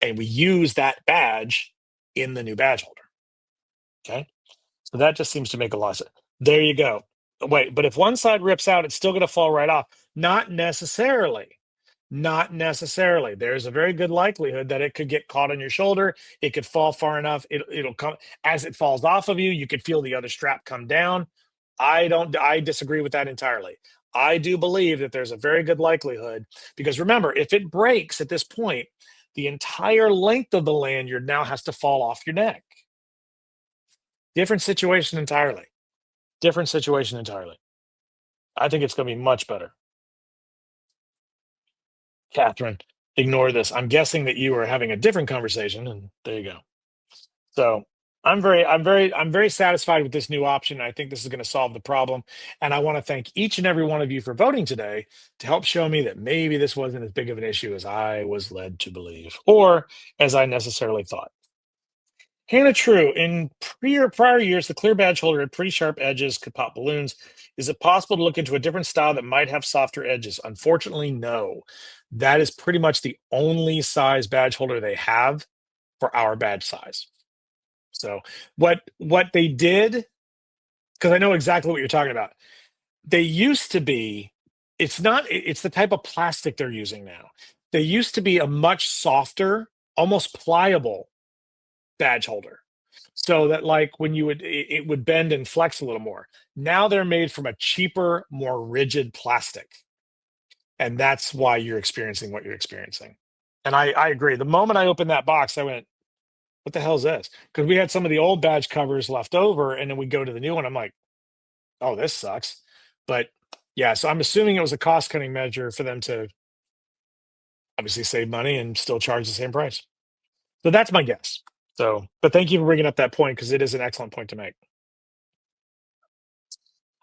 and we use that badge in the new badge holder. Okay. So that just seems to make a lot of sense. There you go. Wait, but if one side rips out, it's still going to fall right off. Not necessarily. Not necessarily. There's a very good likelihood that it could get caught on your shoulder. It could fall far enough. It'll come as it falls off of you. You could feel the other strap come down. I disagree with that entirely. I do believe that there's a very good likelihood because remember, if it breaks at this point, the entire length of the lanyard now has to fall off your neck. Different situation entirely. Different situation entirely. I think it's going to be much better. Catherine, ignore this. I'm guessing that you are having a different conversation, and there you go. So I'm very satisfied with this new option. I think this is going to solve the problem. And I want to thank each and every one of you for voting today to help show me that maybe this wasn't as big of an issue as I was led to believe, or as I necessarily thought. Hannah True, in prior years, the clear badge holder had pretty sharp edges, could pop balloons. Is it possible to look into a different style that might have softer edges? Unfortunately, no. That is pretty much the only size badge holder they have for our badge size. So what they did, because I know exactly what you're talking about. They used to be, it's not, it's the type of plastic they're using now. They used to be a much softer, almost pliable badge holder. So that like when you would it would bend and flex a little more. Now they're made from a cheaper, more rigid plastic. And that's why you're experiencing what you're experiencing. And I agree. The moment I opened that box, I went, what the hell is this? Because we had some of the old badge covers left over, and then we go to the new one. I'm like, oh, this sucks. But yeah, so I'm assuming it was a cost cutting measure for them to obviously save money and still charge the same price. So that's my guess. So, but thank you for bringing up that point because it is an excellent point to make.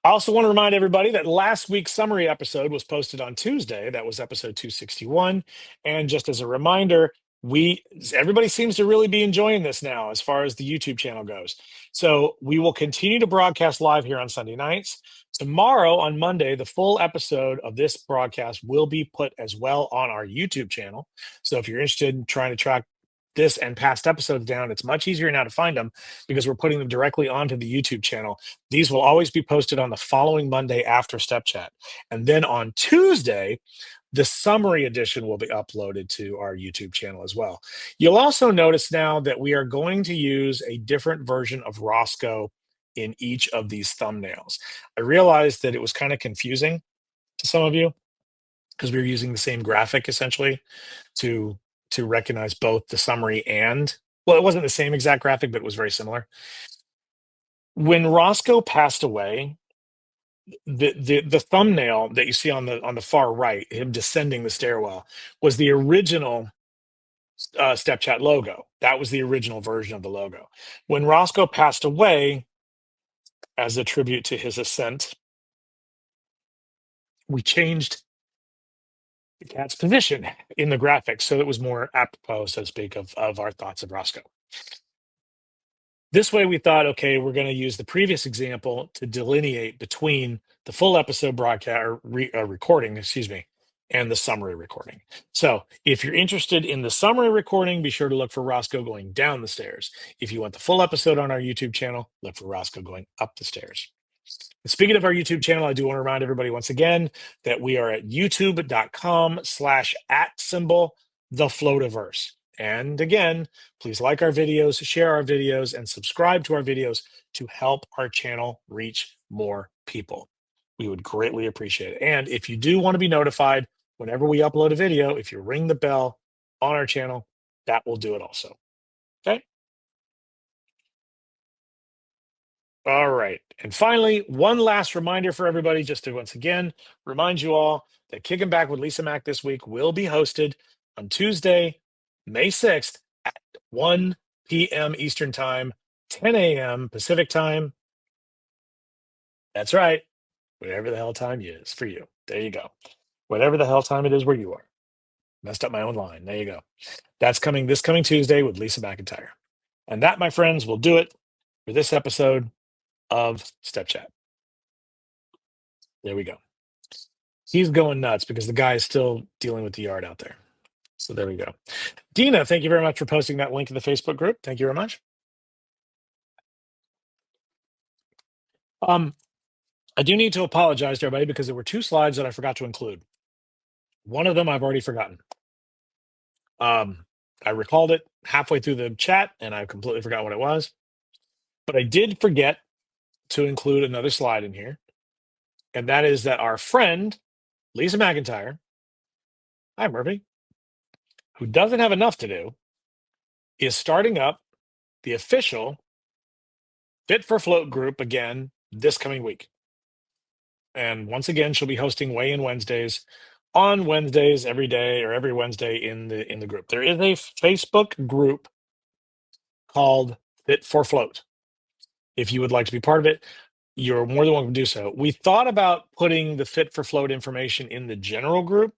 I also want to remind everybody that last week's summary episode was posted on Tuesday. That was episode 261. And just as a reminder, we everybody seems to really be enjoying this now as far as the YouTube channel goes. So we will continue to broadcast live here on Sunday nights. Tomorrow on Monday, the full episode of this broadcast will be put as well on our YouTube channel. So if you're interested in trying to track this and past episodes down, it's much easier now to find them because we're putting them directly onto the YouTube channel. These will always be posted on the following Monday after Step Chat. And then on Tuesday, the summary edition will be uploaded to our YouTube channel as well. You'll also notice now that we are going to use a different version of Roscoe in each of these thumbnails. I realized that it was kind of confusing to some of you because we were using the same graphic essentially to recognize both the summary and, well, it wasn't the same exact graphic, but it was very similar. When Roscoe passed away, the thumbnail that you see on the far right, him descending the stairwell, was the original Step Chat logo. That was the original version of the logo. When Roscoe passed away, as a tribute to his ascent, we changed the cat's position in the graphics so it was more apropos, so to speak, of our thoughts of Roscoe. This way, we thought, okay, we're going to use the previous example to delineate between the full episode broadcast or recording, excuse me, and the summary recording. So, if you're interested in the summary recording, be sure to look for Roscoe going down the stairs. If you want the full episode on our YouTube channel, look for Roscoe going up the stairs. And speaking of our YouTube channel, I do want to remind everybody once again that we are at youtube.com/@symbol the Floativerse. And again, please like our videos, share our videos, and subscribe to our videos to help our channel reach more people. We would greatly appreciate it. And if you do want to be notified whenever we upload a video, if you ring the bell on our channel, that will do it also. Okay. All right. And finally, one last reminder for everybody, just to once again remind you all that Kicking Back with Lisa Mack this week will be hosted on Tuesday, May 6th at 1 p.m. Eastern Time, 10 a.m. Pacific Time. That's right. Whatever the hell time is for you. There you go. Whatever the hell time it is where you are. Messed up my own line. There you go. That's coming this coming Tuesday with Lisa McIntyre. And that, my friends, will do it for this episode of Step Chat. There we go. He's going nuts because the guy is still dealing with the yard out there. So there we go. Dina, thank you very much for posting that link in the Facebook group. Thank you very much. I do need to apologize to everybody because there were two slides that I forgot to include. One of them I've already forgotten. I recalled it halfway through the chat and I completely forgot what it was. But I did forget to include another slide in here. And that is that our friend, Lisa McIntyre, hi Murphy, who doesn't have enough to do, is starting up the official Fit for Float group again this coming week. And once again, she'll be hosting weigh-in Wednesdays on Wednesdays every day or every Wednesday in the group. There is a Facebook group called Fit for Float. If you would like to be part of it, you're more than welcome to do so. We thought about putting the Fit for Float information in the general group,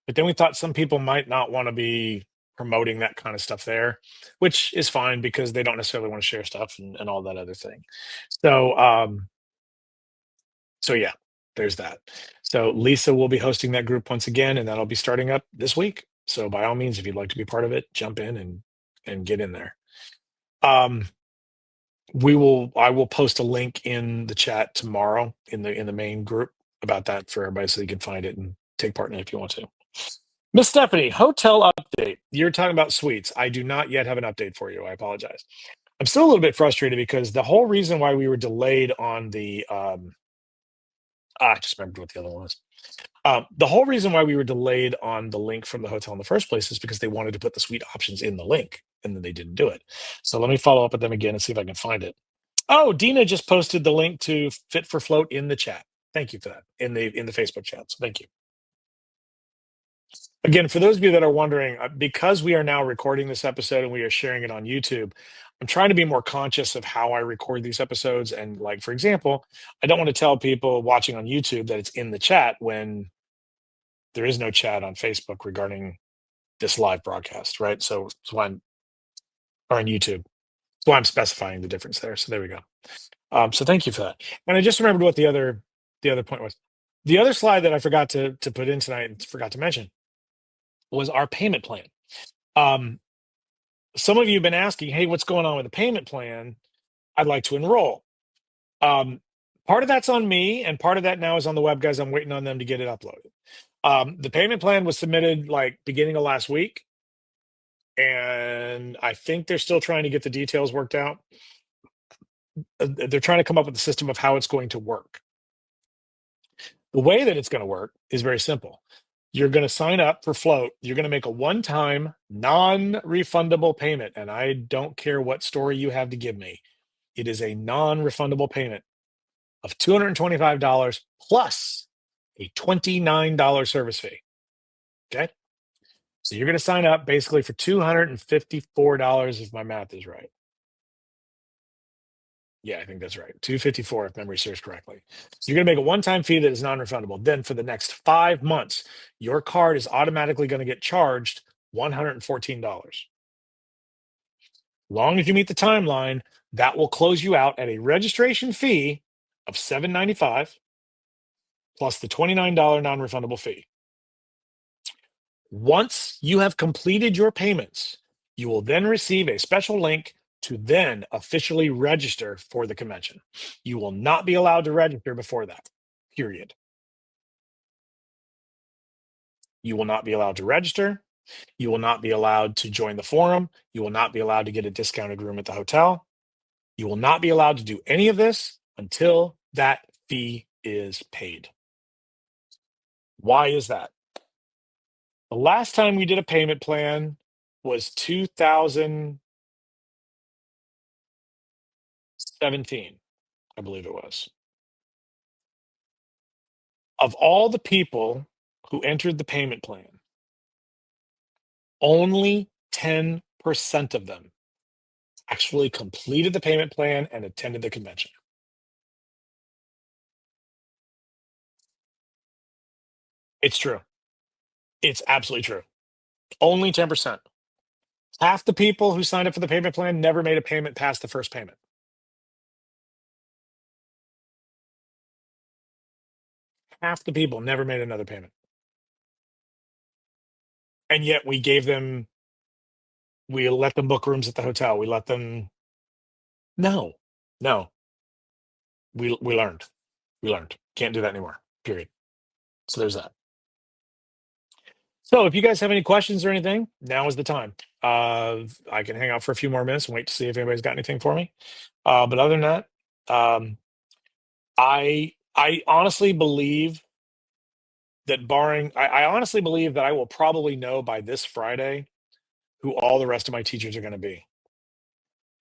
but then we thought some people might not want to be promoting that kind of stuff there, which is fine because they don't necessarily want to share stuff and all that other thing. So yeah, there's that. So Lisa will be hosting that group once again, and that'll be starting up this week. So by all means, if you'd like to be part of it, jump in and get in there. Um, I will post a link in the chat tomorrow in the main group about that for everybody so you can find it and take part in it if you want to. Miss Stephanie, hotel update. You're talking about suites. I do not yet have an update for you. I apologize. I'm still a little bit frustrated because the whole reason why we were delayed on the I just remembered what the other one was. The whole reason why we were delayed on the link from the hotel in the first place is because they wanted to put the suite options in the link and then they didn't do it. So let me follow up with them again and see if I can find it. Oh, Dina just posted the link to Fit for Float in the chat. Thank you for that in the Facebook chat. So thank you. Again, for those of you that are wondering, because we are now recording this episode and we are sharing it on YouTube, I'm trying to be more conscious of how I record these episodes. And like, for example, I don't want to tell people watching on YouTube that it's in the chat when there is no chat on Facebook regarding this live broadcast, right? So I'm or on YouTube. So I'm specifying the difference there. So there we go. So thank you for that. And I just remembered what the other point was. The other slide that I forgot to put in tonight and forgot to mention was our payment plan. Some of you have been asking, hey, what's going on with the payment plan? I'd like to enroll. Part of that's on me, and part of that now is on the web guys. I'm waiting on them to get it uploaded. The payment plan was submitted like beginning of last week, and I think they're still trying to get the details worked out. They're trying to come up with a system of how it's going to work. The way that it's going to work is very simple. You're going to sign up for Float. You're going to make a one-time, non-refundable payment, and I don't care what story you have to give me. It is a non-refundable payment of $225 plus a $29 service fee. Okay? So you're going to sign up basically for $254 if my math is right. Yeah, I think that's right. 254 if memory serves correctly. So you're going to make a one-time fee that is non-refundable. Then for the next 5 months, your card is automatically going to get charged $114. Long as you meet the timeline, that will close you out at a registration fee of $795 plus the $29 non-refundable fee. Once you have completed your payments, you will then receive a special link to then officially register for the convention. You will not be allowed to register before that, period. You will not be allowed to register. You will not be allowed to join the forum. You will not be allowed to get a discounted room at the hotel. You will not be allowed to do any of this until that fee is paid. Why is that? The last time we did a payment plan was 2017. I believe it was. Of all the people who entered the payment plan, only 10% of them actually completed the payment plan and attended the convention. It's true. It's absolutely true. Only 10%. Half the people who signed up for the payment plan never made a payment past the first payment. Half the people never made another payment. And yet we let them book rooms at the hotel. We let them, no, no, we learned. We learned. Can't do that anymore. Period. So there's that. So if you guys have any questions or anything, now is the time. I can hang out for a few more minutes and wait to see if anybody's got anything for me. But other than that, um, I honestly believe that I honestly believe that I will probably know by this Friday who all the rest of my teachers are going to be.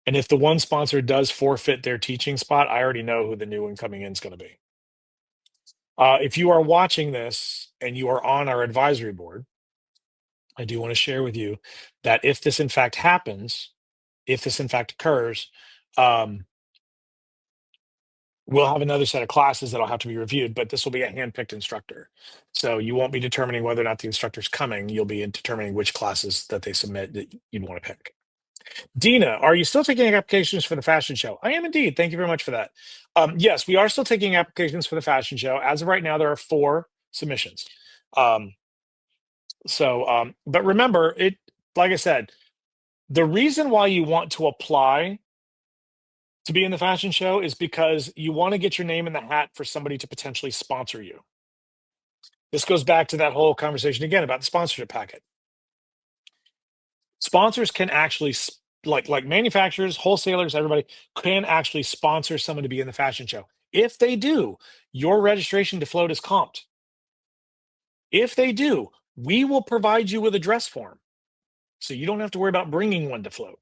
And if the one sponsor does forfeit their teaching spot, I already know who the new one coming in is going to be. If you are watching this and you are on our advisory board, I do want to share with you that if this in fact happens, if this in fact occurs, um, we'll have another set of classes that'll have to be reviewed, but this will be a handpicked instructor. So you won't be determining whether or not the instructor's coming. You'll be determining which classes that they submit that you'd want to pick. Dina, are you still taking applications for the fashion show? I am indeed. Thank you very much for that. Yes, we are still taking applications for the fashion show. As of right now, there are 4 submissions. But remember, like I said, the reason why you want to apply to be in the fashion show is because you want to get your name in the hat for somebody to potentially sponsor you. This goes back to that whole conversation again about the sponsorship packet. Sponsors can actually like manufacturers, wholesalers, everybody can actually sponsor someone to be in the fashion show. If they do, your registration to float is comped. If they do, we will provide you with a dress form. So you don't have to worry about bringing one to float.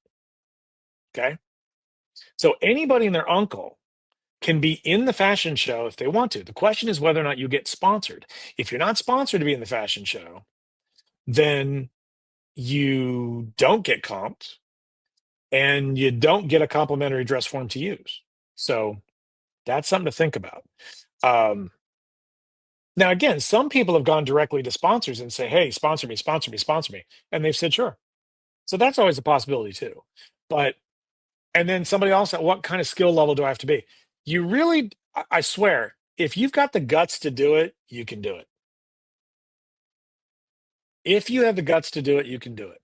Okay? So anybody and their uncle can be in the fashion show if they want to. The question is whether or not you get sponsored. If you're not sponsored to be in the fashion show, then you don't get comped and you don't get a complimentary dress form to use. So that's something to think about. Um, Now, again, some people have gone directly to sponsors and say, "Hey, sponsor me, sponsor me, sponsor me," and they've said, "Sure." So that's always a possibility too. But and then somebody else, what kind of skill level do I have to be? You really, I swear, if you've got the guts to do it, you can do it. If you have the guts to do it, you can do it.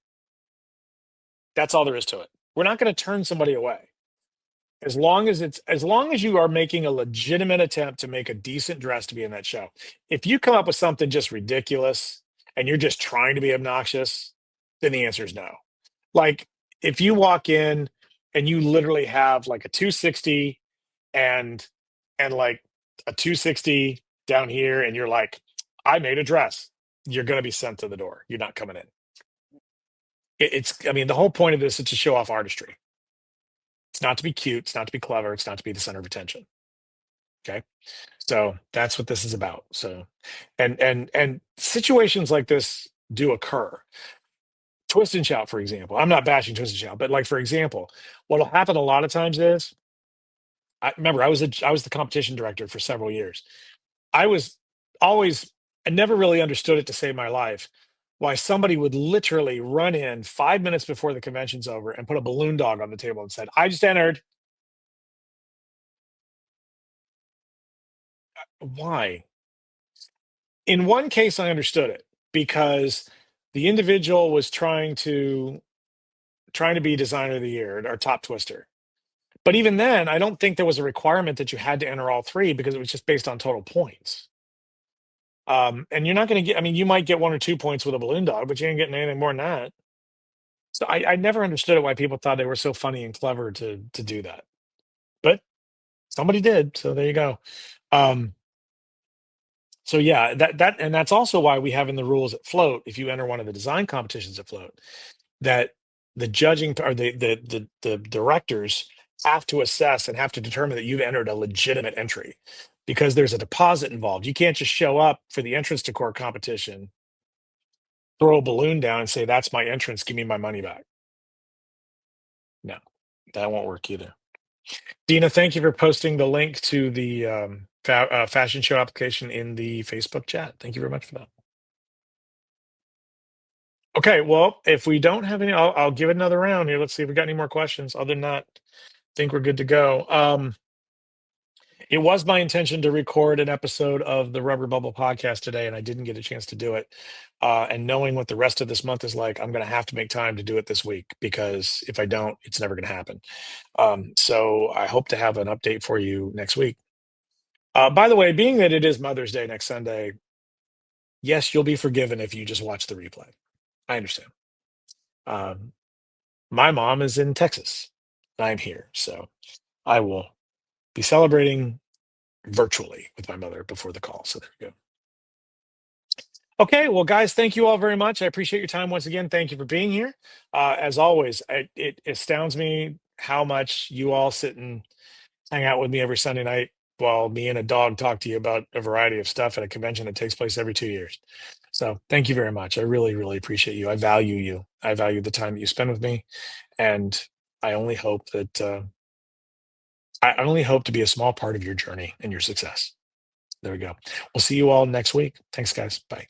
That's all there is to it. We're not going to turn somebody away. As long as you are making a legitimate attempt to make a decent dress to be in that show. If you come up with something just ridiculous and you're just trying to be obnoxious, then the answer is no. Like if you walk in and you literally have like a 260 and like a 260 down here and you're like, I made a dress, you're going to be sent to the door. You're not coming in. I mean, the whole point of this is to show off artistry. It's not to be cute. It's not to be clever. It's not to be the center of attention. Okay. So that's what this is about. So, and situations like this do occur. Twist and shout, for example. I'm not bashing twist and shout, but like for example, what'll happen a lot of times is I remember I was the competition director for several years. I was always I never really understood it to save my life why somebody would literally run in 5 minutes before the convention's over and put a balloon dog on the table and said, I just entered. Why? In one case, I understood it because the individual was trying to be designer of the year or top twister. But even then, I don't think there was a requirement that you had to enter all 3 because it was just based on total points. And you're not going to get, I mean, you might get 1 or 2 points with a balloon dog, but you ain't getting anything more than that. So I never understood it why people thought they were so funny and clever to do that. But somebody did, so there you go. Um, so yeah, and that's also why we have in the rules at Float, if you enter one of the design competitions at Float, that the judging or the directors have to assess and have to determine that you've entered a legitimate entry because there's a deposit involved. You can't just show up for the entrance to court competition, throw a balloon down and say, "That's my entrance, give me my money back." No, that won't work either. Dina, thank you for posting the link to the fashion show application in the Facebook chat. Thank you very much for that. Okay, well, if we don't have any, I'll give it another round here. Let's see if we got any more questions. Other than that, I think we're good to go. It was my intention to record an episode of the Rubber Bubble podcast today, and I didn't get a chance to do it. And knowing what the rest of this month is like, I'm going to have to make time to do it this week because if I don't, it's never going to happen. So I hope to have an update for you next week. By the way, being that it is Mother's Day next Sunday, yes, you'll be forgiven if you just watch the replay. I understand. Um, my mom is in Texas. I'm here, so I will be celebrating virtually with my mother before the call. So there we go. Okay, well, guys, thank you all very much. I appreciate your time once again. Thank you for being here. As always, it astounds me how much you all sit and hang out with me every Sunday night while me and a dog talk to you about a variety of stuff at a convention that takes place every 2 years. So thank you very much. I really, really appreciate you. I value you. I value the time that you spend with me, and I only hope that I only hope to be a small part of your journey and your success. There we go. We'll see you all next week. Thanks, guys. Bye.